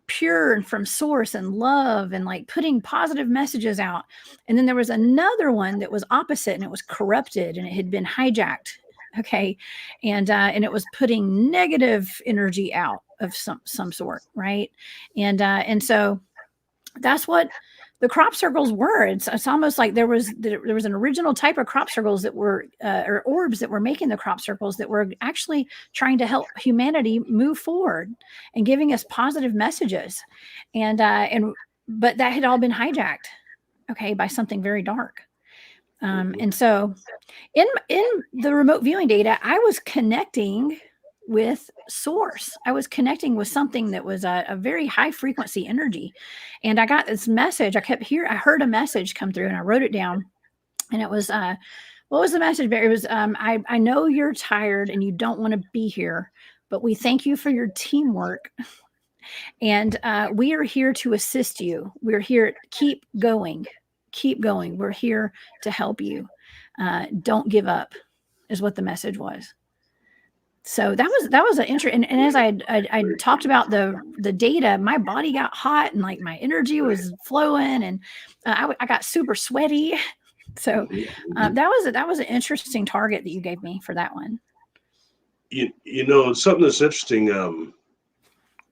pure and from source and love and like putting positive messages out. And then there was another one that was opposite, and it was corrupted and it had been hijacked. And it was putting negative energy out of some sort. Right. And so that's what the crop circles were. It's almost like there was an original type of crop circles that were or orbs that were making the crop circles that were actually trying to help humanity move forward and giving us positive messages, but that had all been hijacked by something very dark. And so in the remote viewing data, I was connecting with source. I was connecting with something that was a very high frequency energy. And I got this message. I heard a message come through, and I wrote it down. And it was, what was the message, Barry? It was, I know you're tired and you don't want to be here, but we thank you for your teamwork. And we are here to assist you. We're here. Keep going. We're here to help you. Don't give up, is what the message was. So that was an interesting. And as I talked about the data, my body got hot and like my energy was flowing, and I got super sweaty. So that was an interesting target that you gave me for that one. You know, something that's interesting.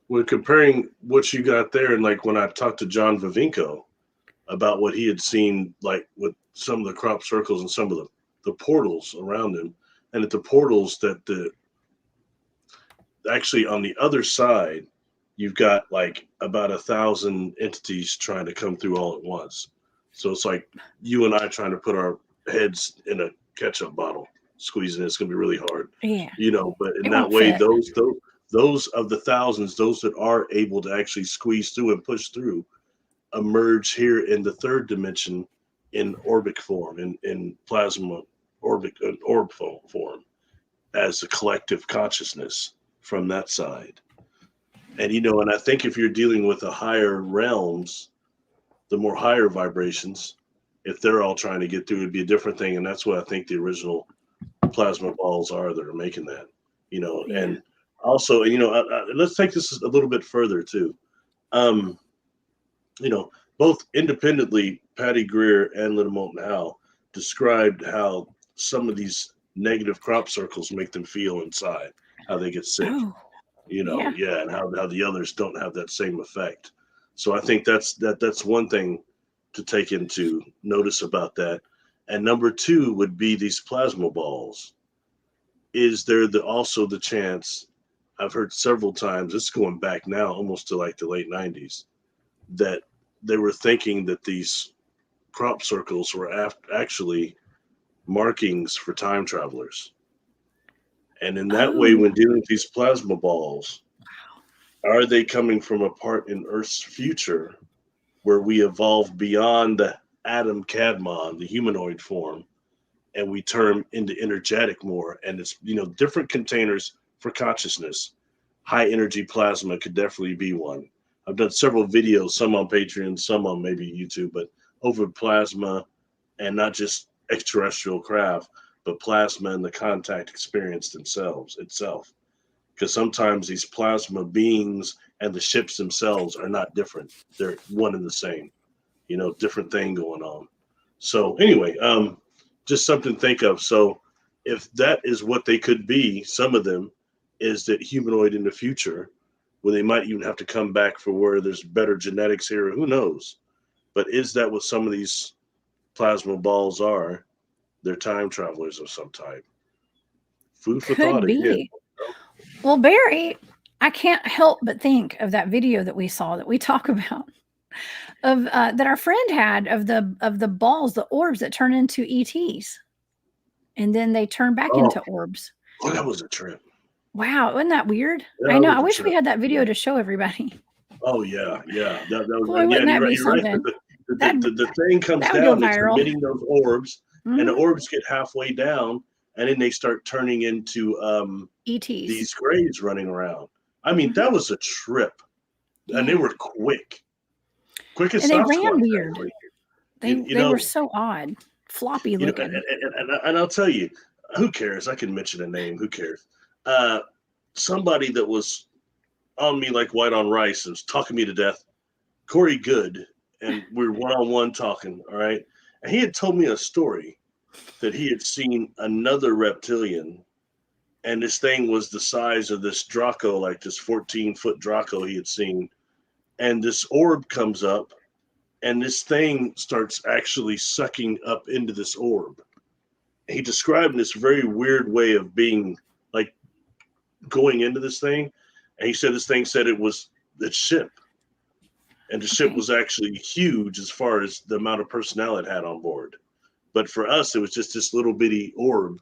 When comparing what you got there, and like when I talked to John Vivinco about what he had seen, like with some of the crop circles and some of the portals around him, and at the portals that actually on the other side, you've got like about 1,000 entities trying to come through all at once. So it's like you and I trying to put our heads in a ketchup bottle, squeezing it. It's going to be really hard, Yeah. you know, but in It that won't way, fit. those of the thousands, those that are able to actually squeeze through and push through, emerge here in the third dimension in orbic form, in plasma orb form, as a collective consciousness from that side. And you know, and I think if you're dealing with the higher realms, the more higher vibrations, if they're all trying to get through, it'd be a different thing. And that's what I think the original plasma balls are that are making that, you know. Yeah. And also, you know, let's take this a little bit further too. You know, both independently, Patty Greer and Little Moulton Howe described how some of these negative crop circles make them feel inside, how they get sick, Oh, you know, yeah. and how the others don't have that same effect. So I think that's one thing to take into notice about that. And number two would be these plasma balls. Is there also the chance, I've heard several times, it's going back now almost to like the late 90s, that they were thinking that these crop circles were actually markings for time travelers. And in that way, Oh, when dealing with these plasma balls, are they coming from a part in Earth's future where we evolve beyond the Adam Kadmon, the humanoid form, and we turn into energetic more? And it's, you know, different containers for consciousness. High energy plasma could definitely be one. I've done several videos, some on Patreon, some on maybe YouTube, but over plasma, and not just extraterrestrial craft, but plasma and the contact experience themselves itself. Because sometimes these plasma beings and the ships themselves are not different. They're one and the same, you know, different thing going on. So anyway, just something to think of. So if that is what they could be, some of them is that humanoid in the future, where they might even have to come back for where there's better genetics here, who knows? But is that what some of these plasma balls are? They're time travelers of some type. Food for could thought again. be. Well, Barry, I can't help but think of that video that we saw that we talk about of that our friend had of the balls, the orbs that turn into ETs, and then they turn back Oh, into orbs. oh, that was a trip. Wow, wasn't that weird? Yeah, I that know. I was a wish we trip. had that video to show everybody. Oh yeah, yeah. That was, Boy, yeah. wouldn't that You're right. be You're right. something? The thing comes That would go down. It's viral. emitting those orbs, and the Mhm. orbs get halfway down, and then they start turning into ETs. these grays running around. I mean, that was a trip, and they Yeah. were quick as And they Sasquatch. ran weird. Actually. You They were know, so odd, floppy you know, looking. and I'll tell you, who cares? I can mention a name. Who cares? Somebody that was on me like white on rice and was talking me to death, Corey Good, and we were one-on-one talking, all right? And he had told me a story that he had seen another reptilian, and this thing was the size of this Draco, like this 14-foot Draco he had seen. And this orb comes up, and this thing starts actually sucking up into this orb. He described this very weird way of being, like, going into this thing. And he said this thing said it was the ship. And the ship was actually huge as far as the amount of personnel it had on board. But for us, it was just this little bitty orb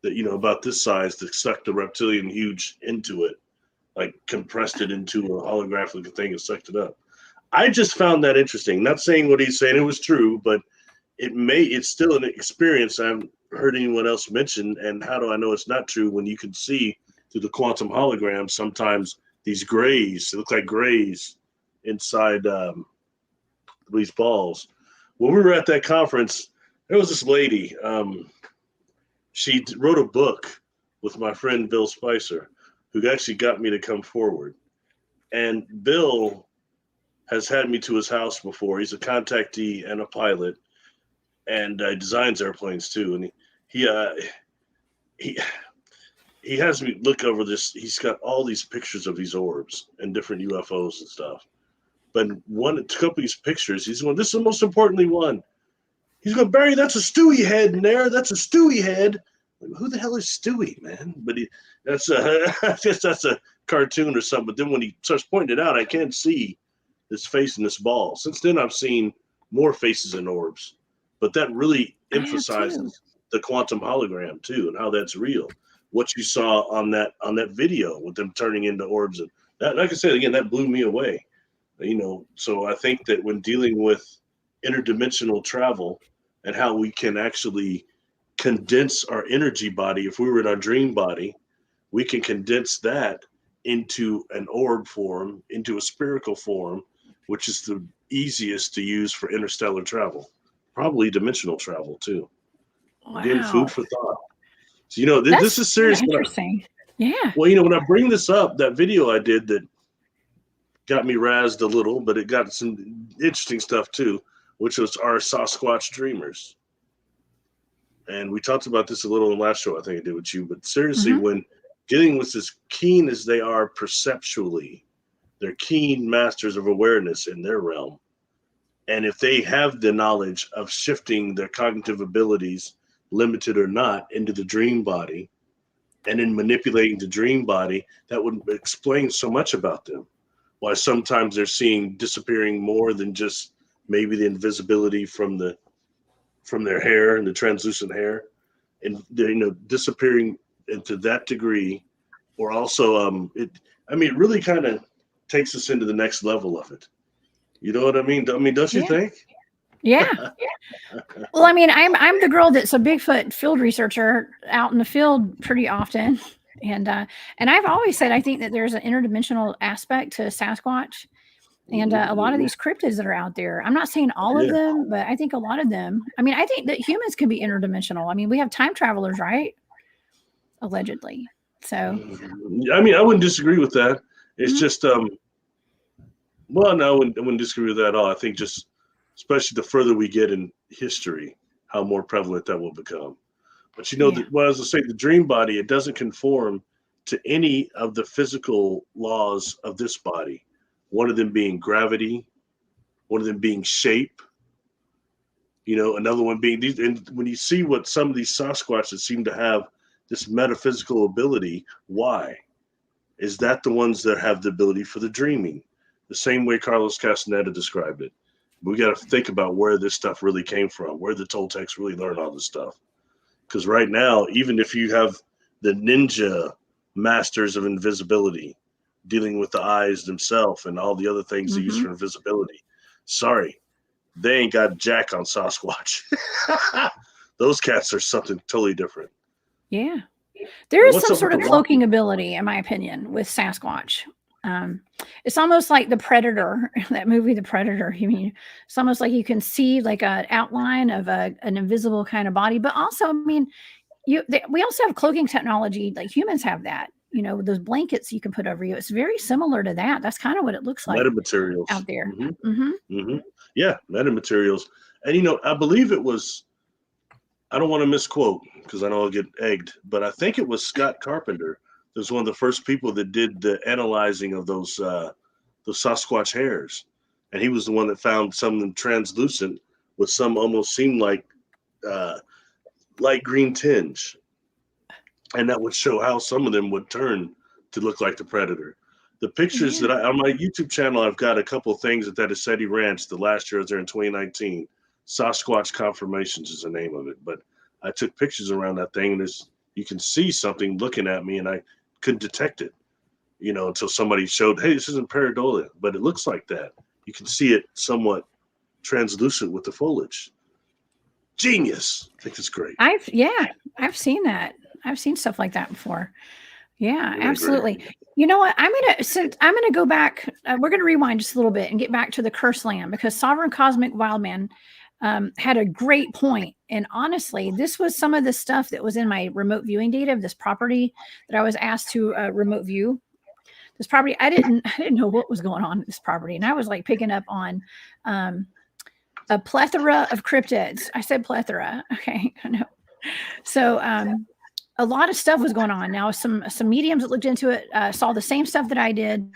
that, you know, about this size that sucked the reptilian huge into it, like compressed it into a holographic thing and sucked it up. I just found that interesting. Not saying what he's saying it was true, but it's still an experience I haven't heard anyone else mention. And how do I know it's not true when you can see through the quantum hologram sometimes these grays, it look like grays inside these balls. When we were at that conference, there was this lady. She wrote a book with my friend Bill Spicer, who actually got me to come forward. And Bill has had me to his house before. He's a contactee and a pilot, and designs airplanes too. And he has me look over this. He's got all these pictures of these orbs and different UFOs and stuff. But a couple of these pictures, he's going, this is the most importantly one. He's going, Barry, that's a Stewie head in there. That's a Stewie head. Like, who the hell is Stewie, man? But I guess that's a cartoon or something. But then when he starts pointing it out, I can't see this face in this ball. Since then, I've seen more faces in orbs. But that really emphasizes the quantum hologram too, and how that's real. What you saw on that video with them turning into orbs, and that, like I said again, that blew me away. So I think that when dealing with interdimensional travel and how we can actually condense our energy body, if we were in our dream body, we can condense that into an orb form, into a spherical form, which is the easiest to use for interstellar travel, probably dimensional travel too. Wow. Again, food for thought. So, this is serious. Interesting. Yeah. Well, when I bring this up, that video I did that got me razzed a little, but it got some interesting stuff too, which was our Sasquatch dreamers. And we talked about this a little in the last show, I think I did with you, but seriously, when getting with as keen as they are perceptually, they're keen masters of awareness in their realm. And if they have the knowledge of shifting their cognitive abilities, limited or not, into the dream body, and in manipulating the dream body, that would explain so much about them. Why sometimes they're seeing disappearing more than just maybe the invisibility from their hair and the translucent hair, and they're disappearing into that degree, or also it really kind of takes us into the next level of it. You know what I mean? Don't you think? Yeah. Well, I'm the girl that's a Bigfoot field researcher out in the field pretty often. And I've always said, I think that there's an interdimensional aspect to Sasquatch and a lot of these cryptids that are out there. I'm not saying all of them, but I think a lot of them. I think that humans can be interdimensional. We have time travelers, right? Allegedly. So. I wouldn't disagree with that. It's just, well, no, I wouldn't disagree with that at all. I think just, especially the further we get in history, how more prevalent that will become. But as I say, the dream body, it doesn't conform to any of the physical laws of this body. One of them being gravity, one of them being shape, another one being these. And when you see what some of these Sasquatches seem to have this metaphysical ability, why? Is that the ones that have the ability for the dreaming? The same way Carlos Castaneda described it. We got to think about where this stuff really came from, where the Toltecs really learned all this stuff. Because right now, even if you have the ninja masters of invisibility dealing with the eyes themselves and all the other things they use for invisibility, sorry, they ain't got jack on Sasquatch. Those cats are something totally different. Yeah. There is some sort of cloaking ability, in my opinion, with Sasquatch. It's almost like the Predator, that movie, The Predator. It's almost like you can see like an outline of an invisible kind of body, but also, we also have cloaking technology, like humans have that, those blankets you can put over you. It's very similar to that. That's kind of what it looks like. Metamaterials out there. Yeah, metamaterials. And, I believe it was, I don't want to misquote because I know I'll get egged, but I think it was Scott Carpenter. It was one of the first people that did the analyzing of those Sasquatch hairs. And he was the one that found some of them translucent with some almost seemed like light green tinge. And that would show how some of them would turn to look like the Predator. The pictures that on my YouTube channel, I've got a couple of things at that Ascetti Ranch. The last year I was there in 2019. Sasquatch Confirmations is the name of it. But I took pictures around that thing, and you can see something looking at me, and I couldn't detect it, until somebody showed, hey, this isn't pareidolia, but it looks like that. You can see it somewhat translucent with the foliage. Genius. I think it's great. I've seen that. I've seen stuff like that before. Yeah, really absolutely. Great. You know what? I'm gonna go back. We're gonna rewind just a little bit and get back to the cursed land, because Sovereign Cosmic Wildman had a great point. And honestly, this was some of the stuff that was in my remote viewing data of this property that I was asked to remote view. This property, I didn't know what was going on in this property, and I was like picking up on a plethora of cryptids. I said plethora. Okay, I know. So a lot of stuff was going on. Now, some mediums that looked into it saw the same stuff that I did,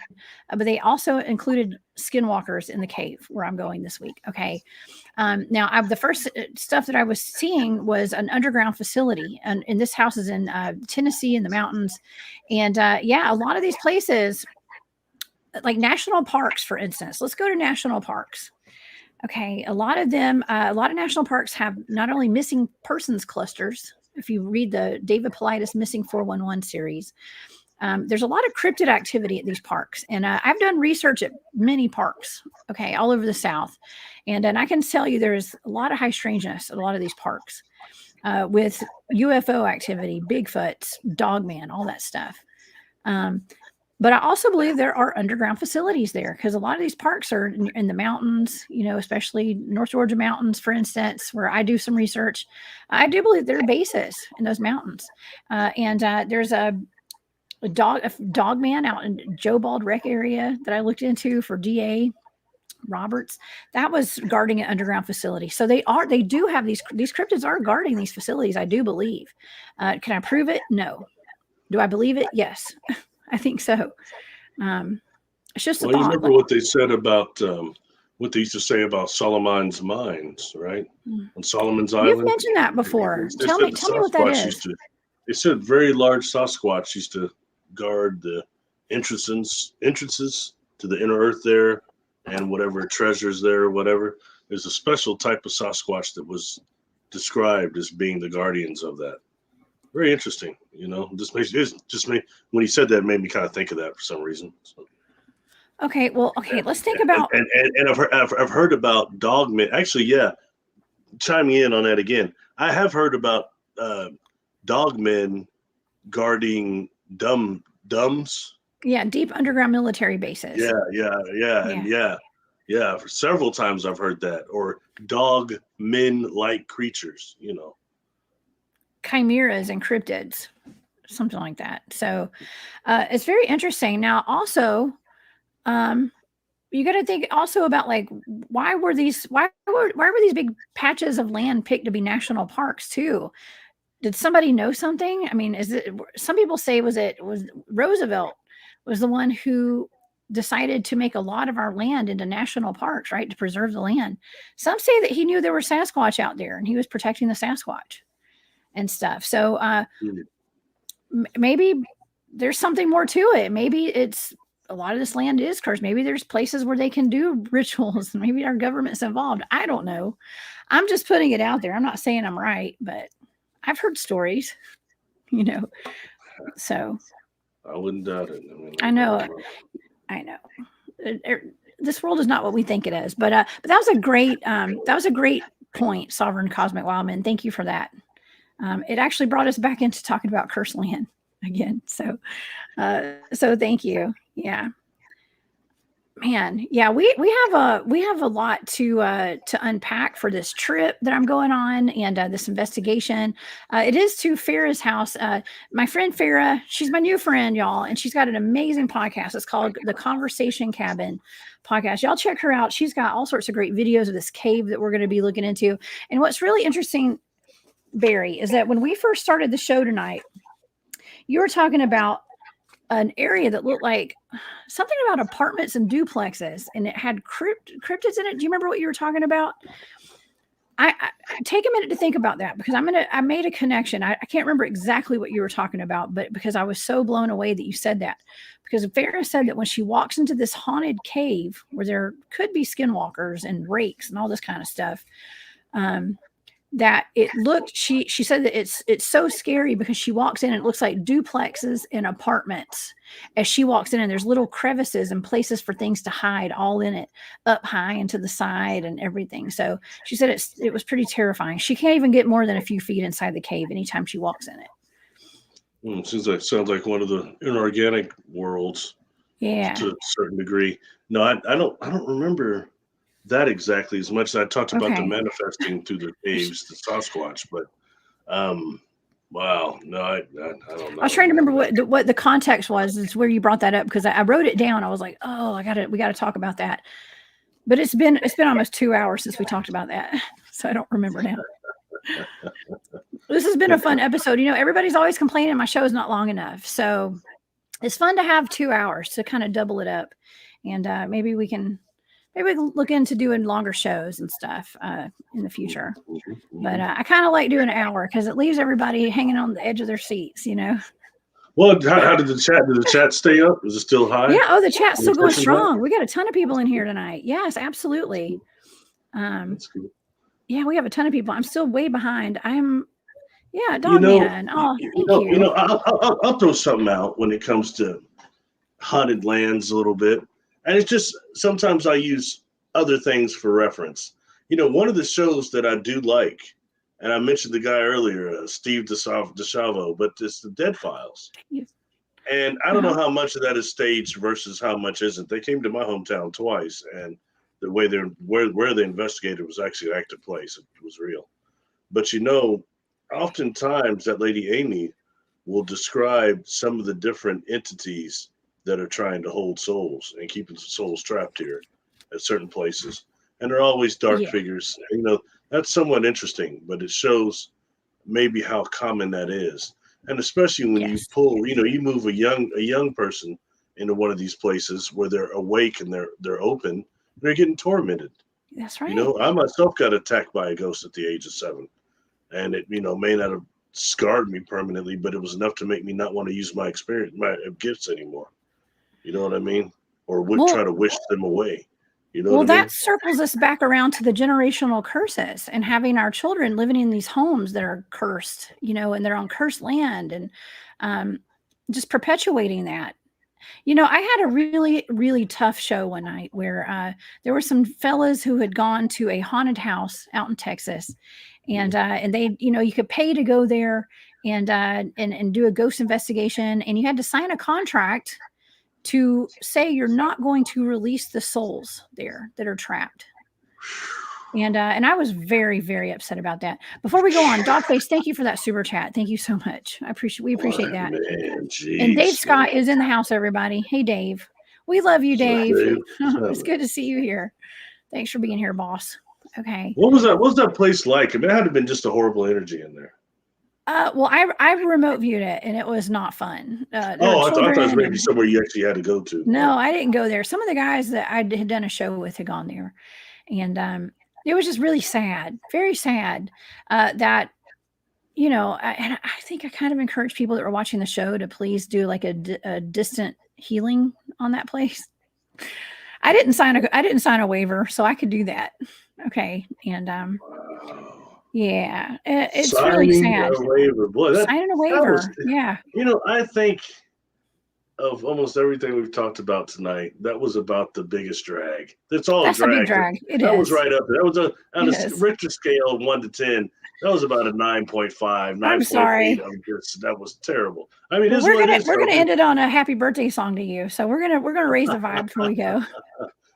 but they also included skinwalkers in the cave where I'm going this week. Okay. Now, the first stuff that I was seeing was an underground facility, and this house is in Tennessee in the mountains. And yeah, a lot of these places, like national parks, for instance. Let's go to national parks. Okay, a lot of national parks have not only missing persons clusters. If you read the David Paulides Missing 411 series, there's a lot of cryptid activity at these parks. And I've done research at many parks, okay, all over the South. And I can tell you there's a lot of high strangeness at a lot of these parks with UFO activity, Bigfoots, Dogman, all that stuff. But I also believe there are underground facilities there because a lot of these parks are in the mountains, especially North Georgia mountains, for instance, where I do some research. I do believe there are bases in those mountains. And there's a Dogman out in Joe Bald Rec area that I looked into for DA Roberts. That was guarding an underground facility. So they do have these cryptids are guarding these facilities, I do believe. Can I prove it? No. Do I believe it? Yes. I think so. It's just a thought. You remember what they said about what they used to say about Solomon's mines, right? On Solomon's Island. You've mentioned that before. Tell me what that is. They said very large Sasquatch used to guard the entrances to the inner earth there and whatever treasures there or whatever. There's a special type of Sasquatch that was described as being the guardians of that. Very interesting, when he said that, it made me kind of think of that for some reason. So. Okay, let's think about. And I've heard about dogmen. Actually, yeah, chiming in on that again. I have heard about dogmen guarding dumbs. Yeah, deep underground military bases. Yeah. For several times I've heard that, or dogmen-like creatures. Chimeras and cryptids, something like that. So it's very interesting. Now, also, you got to think also about like why were these big patches of land picked to be national parks too? Did somebody know something? I mean, some people say was Roosevelt was the one who decided to make a lot of our land into national parks, right, to preserve the land. Some say that he knew there were Sasquatch out there and he was protecting the Sasquatch and stuff. So maybe there's something more to it. Maybe it's a lot of this land is cursed. Maybe there's places where they can do rituals. Maybe our government's involved. I don't know. I'm just putting it out there. I'm not saying I'm right, but I've heard stories, so. I wouldn't doubt it. I know. This world is not what we think it is, but that was a great point, Sovereign Cosmic Wildman. Thank you for that. It actually brought us back into talking about cursed land again. So thank you. Yeah, man. Yeah, we have a lot to unpack for this trip that I'm going on and this investigation. It is to Farrah's house. My friend Farrah, she's my new friend, y'all, and she's got an amazing podcast. It's called The Conversation Cabin podcast. Y'all check her out. She's got all sorts of great videos of this cave that we're going to be looking into. And what's really interesting, Barry, is that when we first started the show tonight, you were talking about an area that looked like something about apartments and duplexes, and it had cryptids in it. Do you remember what you were talking about? I take a minute to think about that because I made a connection. I can't remember exactly what you were talking about, but because I was so blown away that you said that. Because Farrah said that when she walks into this haunted cave where there could be skinwalkers and rakes and all this kind of stuff, that it looked, she said that it's so scary because she walks in and it looks like duplexes and apartments as she walks in, and there's little crevices and places for things to hide all in it, up high and to the side and everything. So she said it was pretty terrifying. She can't even get more than a few feet inside the cave anytime she walks in it. Sounds like one of the inorganic worlds. Yeah, to a certain degree. No, I don't remember that exactly as much as I talked about the Okay. manifesting through the caves, the Sasquatch, but wow, no, I don't I was know, trying to man. remember what the context was. Is where you brought that up because I wrote it down. I was like, oh, we got to talk about that. But it's been almost 2 hours since we talked about that, so I don't remember now. This has been a fun episode. Everybody's always complaining my show is not long enough, so it's fun to have 2 hours to kind of double it up, and maybe we can look into doing longer shows and stuff in the future. But I kind of like doing an hour because it leaves everybody hanging on the edge of their seats. Well, how did the chat stay up? Is it still high? Yeah. Oh, the chat's still going strong. We got a ton of people in here tonight. Yes, absolutely. That's cool. Yeah, we have a ton of people. I'm still way behind. Dog man. Oh, thank you. I'll throw something out when it comes to haunted lands a little bit, and it's just sometimes I use other things for reference. One of the shows that I do like, and I mentioned the guy earlier, Steve DeSalvo, but it's the Dead Files. And I don't know how much of that is staged versus how much isn't. They came to my hometown twice, and the way where they investigated was actually an active place. It was real. But oftentimes that lady Amy will describe some of the different entities that are trying to hold souls and keeping souls trapped here at certain places. And they're always dark figures. That's somewhat interesting, but it shows maybe how common that is. And especially when you pull, you move a young person into one of these places where they're awake and they're open, they're getting tormented. That's right. I myself got attacked by a ghost at the age of 7. And it, may not have scarred me permanently, but it was enough to make me not want to use my gifts anymore. You know what I mean? Or try to wish them away. That circles us back around to the generational curses and having our children living in these homes that are cursed, and they're on cursed land, and just perpetuating that. I had a really, really tough show one night where there were some fellas who had gone to a haunted house out in Texas, and they, you could pay to go there and do a ghost investigation, and you had to sign a contract to say you're not going to release the souls there that are trapped. And I was very, very upset about that. Before we go on, Dogface, thank you for that super chat. Thank you so much. We appreciate that. Man, geez, and Dave Scott is in the house, everybody. Hey, Dave. We love you, Dave. It's good to see you here. Thanks for being here, boss. Okay. What was that place like? I mean, it had to have been just a horrible energy in there. Well, I remote viewed it, and it was not fun. I thought it was maybe somewhere you actually had to go to. No, I didn't go there. Some of the guys that I had done a show with had gone there, and it was just really sad, very sad. That and I think I kind of encourage people that were watching the show to please do like a distant healing on that place. I didn't sign a waiver, so I could do that. Okay, and yeah, it's really sad. A waiver. Boy, signing a waiver. Yeah. I think of almost everything we've talked about tonight, that was about the biggest drag. That's all That's drag. A big drag. That was right up there. That was on a Richter scale of 1 to 10. That was about a 9.5, 9.8. I'm sorry. That was terrible. I mean, we're gonna end it on a happy birthday song to you. So we're gonna raise the vibe before we go.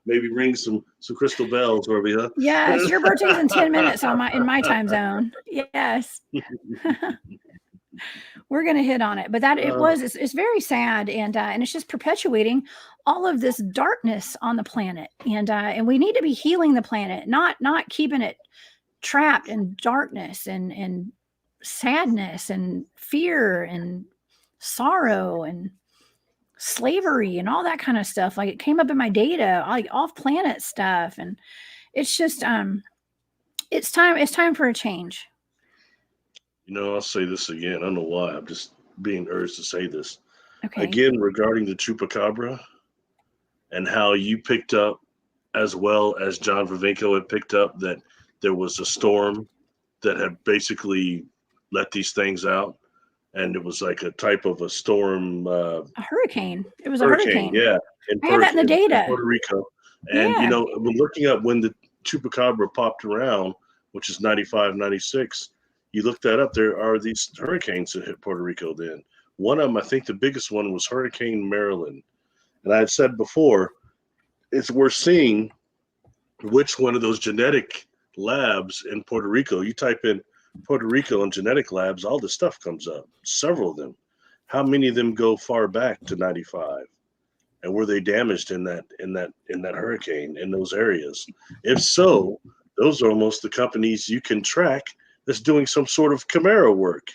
Maybe ring some crystal bells or we huh? Yes, your birthday's in 10 minutes in my time zone. Yes. We're gonna hit on it. But it's very sad, and it's just perpetuating all of this darkness on the planet. And we need to be healing the planet, not keeping it trapped in darkness and sadness and fear and sorrow and slavery and all that kind of stuff. Like, it came up in my data, like off-planet stuff, and it's just it's time for a change. I'll say this again. I don't know why. I'm just being urged to say this. Okay. Again, regarding the chupacabra and how you picked up, as well as John Vivenko had picked up, that there was a storm that had basically let these things out. And it was like a type of a storm. A hurricane. It was a hurricane. Yeah. I have that in the data. In Puerto Rico. And, when looking up when the chupacabra popped around, which is 95, 96, you look that up, there are these hurricanes that hit Puerto Rico then. One of them, I think the biggest one was Hurricane Marilyn. And I had said before, we're seeing which one of those genetic labs in Puerto Rico, you type in Puerto Rico and genetic labs, all this stuff comes up, several of them. How many of them go far back to 95? And were they damaged in that hurricane in those areas? If so, those are almost the companies you can track that's doing some sort of chimera work.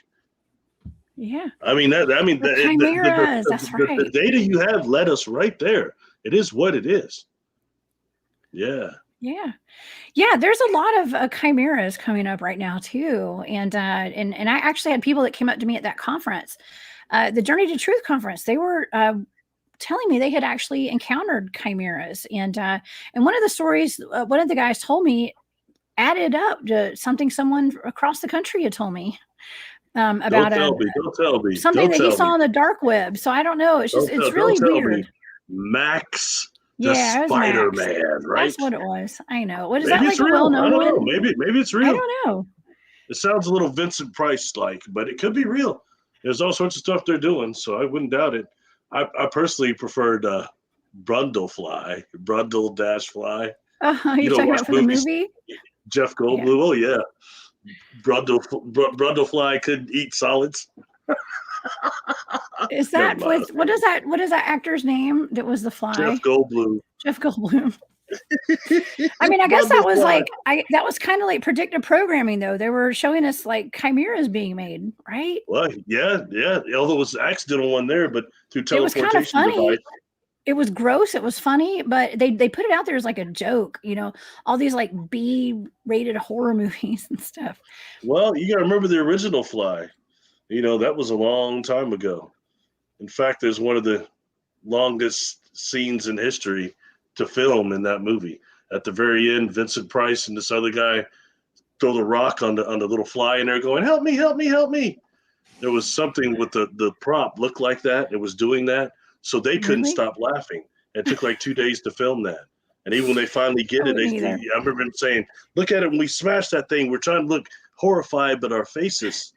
Yeah. I mean, chimeras, that's right. The data you have led us right there. It is what it is. Yeah. Yeah. Yeah. There's a lot of chimeras coming up right now too. And I actually had people that came up to me at that conference, the Journey to Truth conference. They were telling me they had actually encountered chimeras. And one of the stories, one of the guys told me added up to something someone across the country had told me about don't tell me. Something that he saw on the dark web. So I don't know. It's just, it's really weird. Max. Yeah, Spider-Man, right? That's what it was. I know. What is maybe that like a well-known one? Maybe it's real. I don't know. It sounds a little Vincent Price-like, but it could be real. There's all sorts of stuff they're doing, so I wouldn't doubt it. I personally preferred Brundlefly. You talking about for the movie? Jeff Goldblum. Yeah. Oh yeah. Brundlefly could eat solids. Is that what is that actor's name that was the fly? Jeff Goldblum. I mean, I guess that was that was kind of like predictive programming, though. They were showing us like chimeras being made, right? Well, yeah. Although it was an accidental one there, but through teleportation. It was kind of funny. Device. It was gross. It was funny, but they put it out there as like a joke, all these like B-rated horror movies and stuff. Well, you got to remember the original Fly. That was a long time ago. In fact, there's one of the longest scenes in history to film in that movie. At the very end, Vincent Price and this other guy throw the rock on the little fly in there going, help me, help me, help me. There was something with the prop looked like that. It was doing that. So they couldn't stop laughing. It took like 2 days to film that. And even when they finally get it, I remember them saying, look at it when we smash that thing. We're trying to look horrified, but our faces,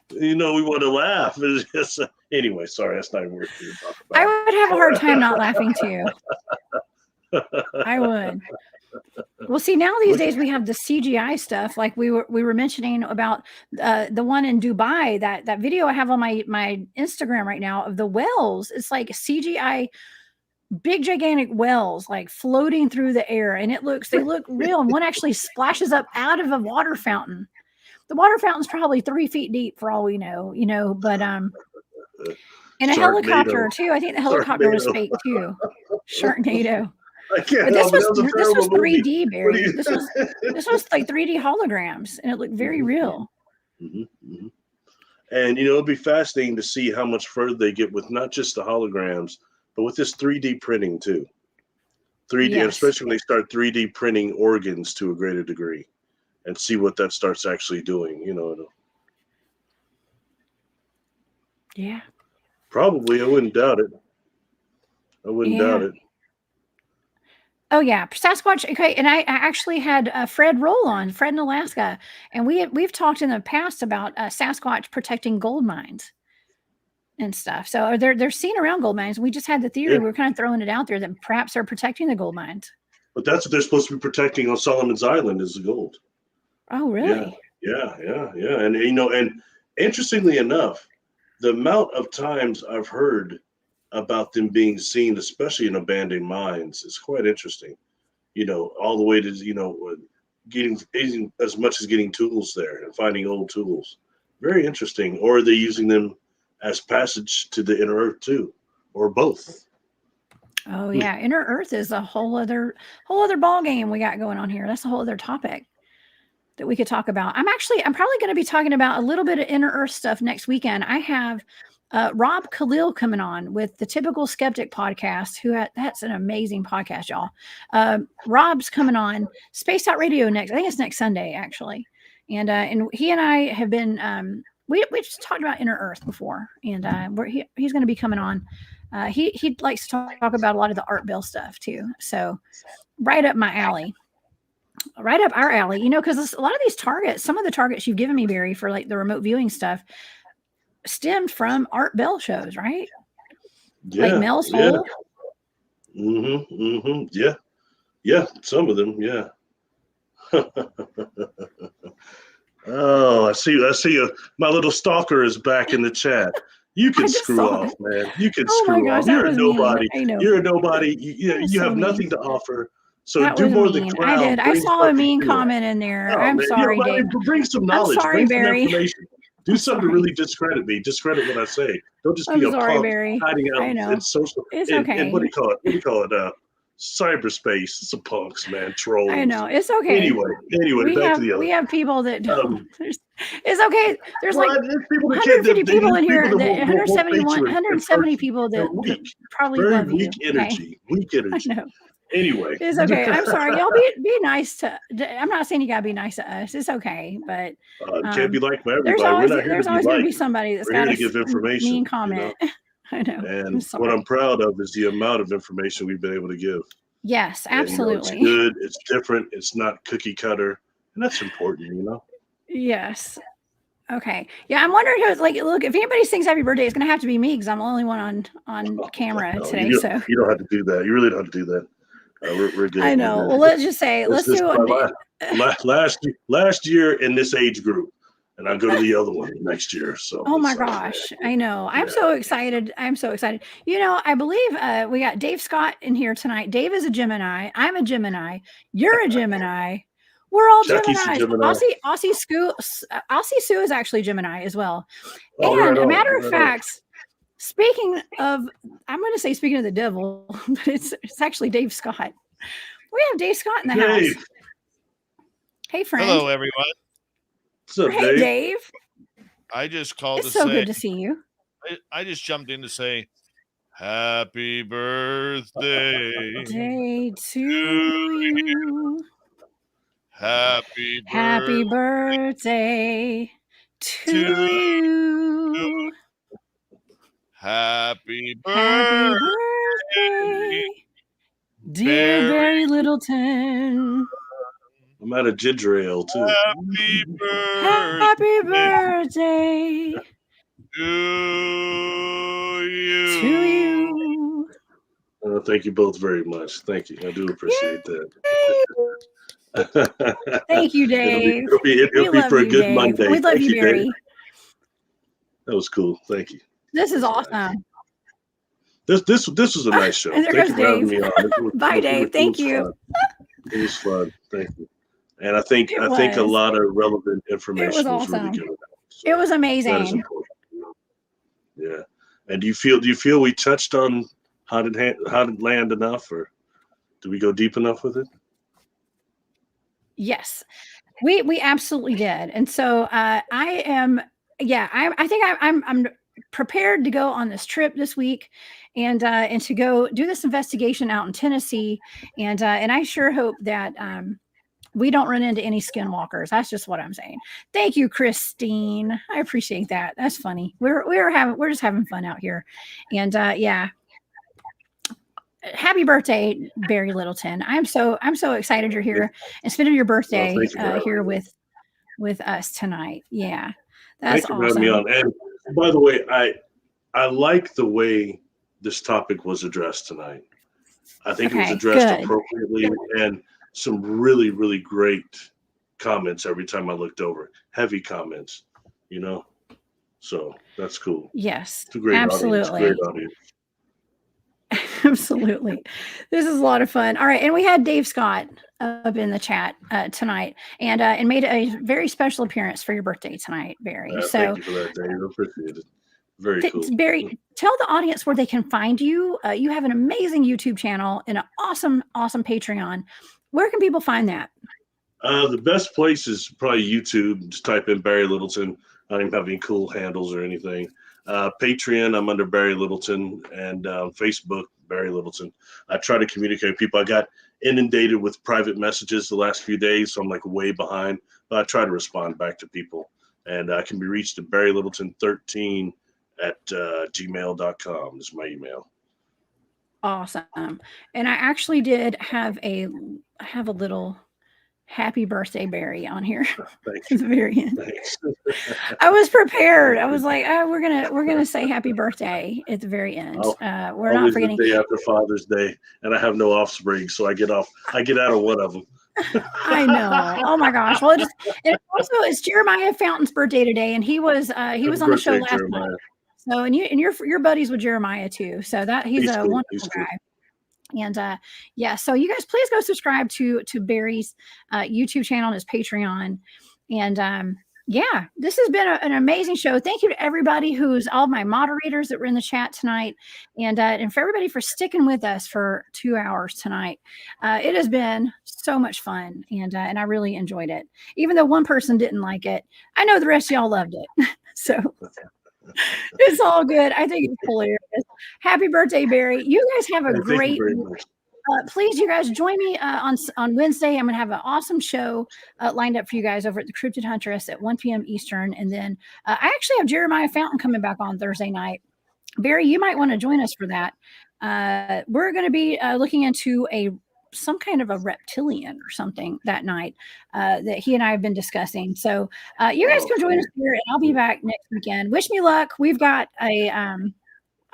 we want to laugh. It's just, anyway, sorry, that's not even worth to talk about. I would have a hard time not laughing too. I would. Well, see, now these days we have the CGI stuff, like we were mentioning about the one in Dubai. That video I have on my Instagram right now of the whales. It's like CGI, big gigantic whales like floating through the air, and they look real. And one actually splashes up out of a water fountain. The water fountain's probably 3 feet deep for all we know, but and a helicopter too. I think the helicopter was fake too. Sharknado. I can't. But this was movie. 3D, Barry. This was like 3D holograms, and it looked very real. Mm-hmm, mm-hmm. And it'd be fascinating to see how much further they get with not just the holograms, but with this 3D printing too. 3D, yes. Especially when they start 3D printing organs to a greater degree, and see what that starts actually doing. Yeah. Probably, I wouldn't doubt it. Doubt it. Oh yeah, Sasquatch. Okay, and I actually had Fred Roll on, Fred in Alaska, and we've talked in the past about Sasquatch protecting gold mines and stuff. So they're seen around gold mines. We just had the theory. We were kind of throwing it out there that perhaps they're protecting the gold mines. But that's what they're supposed to be protecting on Solomon's Island is the gold. Oh really? Yeah. And and interestingly enough, the amount of times I've heard about them being seen, especially in abandoned mines, is quite interesting. All the way to getting as much as getting tools there and finding old tools. Very interesting. Or are they using them as passage to the inner earth too, or both? Oh yeah, inner earth is a whole other ball game we got going on here. That's a whole other topic that we could talk about. I'm probably going to be talking about a little bit of inner earth stuff next weekend. I have Rob Khalil coming on with the Typical Skeptic podcast. That's an amazing podcast, y'all. Rob's coming on Spaced Out Radio next. I think it's next Sunday actually, and he and I have been we just talked about inner earth before, and he's going to be coming on. He likes to talk about a lot of the Art Bell stuff too. So right up my alley. Right up our alley, because a lot of these targets, some of the targets you've given me, Barry, for like the remote viewing stuff, stemmed from Art Bell shows, right? Yeah, like Mel's Hole. Mm-hmm. Yeah. Yeah, some of them, yeah. Oh, I see. My little stalker is back in the chat. You can screw off, man. You can screw off. That was mean. I know. You're a nobody. You have nothing to offer. So do more than clown. I did. I saw a mean comment in there. I'm sorry, Dave. Bring some knowledge. I'm sorry, bring Barry. some information. Do something to really discredit me. Discredit what I say. Don't just be a punk Barry. hiding out I know. in social. It's okay. And what do you call it? Cyberspace. It's a punks, man. Trolls. I know. It's okay. Anyway, back to the other. We have people that it's okay. There's like 150 people in here, 170 people that probably love you. Weak energy. I know. Anyway, it's okay. I'm sorry. Y'all be nice to. I'm not saying you gotta be nice to us. It's okay, but can't be like for everybody. There's always gonna be somebody that's got to give information. Mean comment. You know? I know. And what I'm proud of is the amount of information we've been able to give. Yes, absolutely. And, it's good. It's different. It's not cookie cutter, and that's important. Yes. Okay. Yeah, I'm wondering who's like. Look, if anybody sings "Happy Birthday," it's gonna have to be me because I'm the only one on camera today. You don't have to do that. You really don't have to do that. We're good. I know. Well, let's just say let's do last year in this age group, and I'll go to the other one next year. So. Oh my gosh, I know. I'm so excited. I believe we got Dave Scott in here tonight. Dave is a Gemini. I'm a Gemini. You're a Gemini. We're all Geminis. Aussie Sue is actually Gemini as well. And a matter of fact. Speaking of the devil, but it's actually Dave Scott. We have Dave Scott in the house. Hey, friend. Hello, everyone. What's up, hey, Dave? I just called to say. It's so good to see you. I just jumped in to say, happy birthday to you. Happy birthday to you. Happy birthday, dear Barry Littleton. I'm out of ginger ale too. Happy birthday to you. To you. Thank you both very much. Thank you. I do appreciate that. Thank you, Dave. It'll be for a good Dave. Monday. We love you, Barry. That was cool. Thank you. This is awesome. This was a nice show. Thank you for having me on. Bye, Dave. Thank you. It was fun. Thank you. And I think a lot of relevant information was really good. So it was amazing. That is important. Yeah. And do you feel we touched on haunted land enough, or do we go deep enough with it? Yes, we absolutely did. And so I think I'm prepared to go on this trip this week and to go do this investigation out in Tennessee. And I sure hope that we don't run into any skinwalkers. That's just what I'm saying. Thank you, Christine. I appreciate that. That's funny. We're just having fun out here. And yeah. Happy birthday, Barry Littleton. I'm so excited you're here and spending your birthday here with us tonight. Yeah. That's awesome. Thank you for having me on. And by the way, I like the way this topic was addressed tonight. I think it was addressed appropriately, and some really, really great comments every time I looked over. Heavy comments, So that's cool. Yes, it's a great absolutely. Audience. Great audience. Absolutely. This is a lot of fun. All right. And we had Dave Scott up in the chat tonight and made a very special appearance for your birthday tonight, Barry. Thank you for that, Dave. I appreciate it. Very cool. Barry, tell the audience where they can find you. You have an amazing YouTube channel and an awesome, awesome Patreon. Where can people find that? The best place is probably YouTube. Just type in Barry Littleton. I don't even have any cool handles or anything. Patreon, I'm under Barry Littleton, and Facebook, Barry Littleton. I try to communicate with people. I got inundated with private messages the last few days, so I'm like way behind, but I try to respond back to people. And I can be reached at barrylittleton13 at gmail.com is my email. Awesome. And I actually did have a little happy birthday, Barry, on here. Thanks. At the very end. Thanks. I was prepared. I was like, oh, we're gonna say happy birthday at the very end. We're not forgetting. The day after Father's Day, and I have no offspring, so I get out of one of them. I know. Oh my gosh. Well, it's Jeremiah Fountain's birthday today, and he was on the show last night. So and you're buddies with Jeremiah too. So that he's a wonderful guy. And so you guys please go subscribe to Barry's YouTube channel and his Patreon. And this has been an amazing show. Thank you to everybody all my moderators that were in the chat tonight, and for everybody for sticking with us for 2 hours tonight. It has been so much fun, and I really enjoyed it. Even though one person didn't like it, I know the rest of y'all loved it. So it's all good. I think it's hilarious. Happy birthday, Barry. You guys have a great please, you guys join me on Wednesday. I'm going to have an awesome show lined up for you guys over at the Cryptid Huntress at 1 p.m. Eastern. And then I actually have Jeremiah Fountain coming back on Thursday night. Barry, you might want to join us for that. We're going to be looking into some kind of a reptilian or something that night that he and I have been discussing. So you guys can join us here, and I'll be back next weekend. Wish me luck. We've got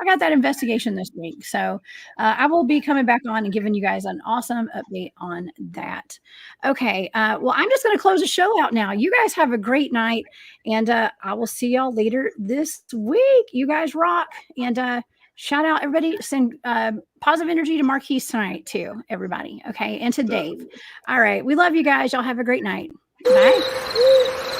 I got that investigation this week. So I will be coming back on and giving you guys an awesome update on that. Okay. Well, I'm just going to close the show out now. You guys have a great night, and I will see y'all later this week. You guys rock. And shout out everybody. Send positive energy to Marquise tonight too, everybody. Okay. And to Dave. All right. We love you guys. Y'all have a great night. Bye.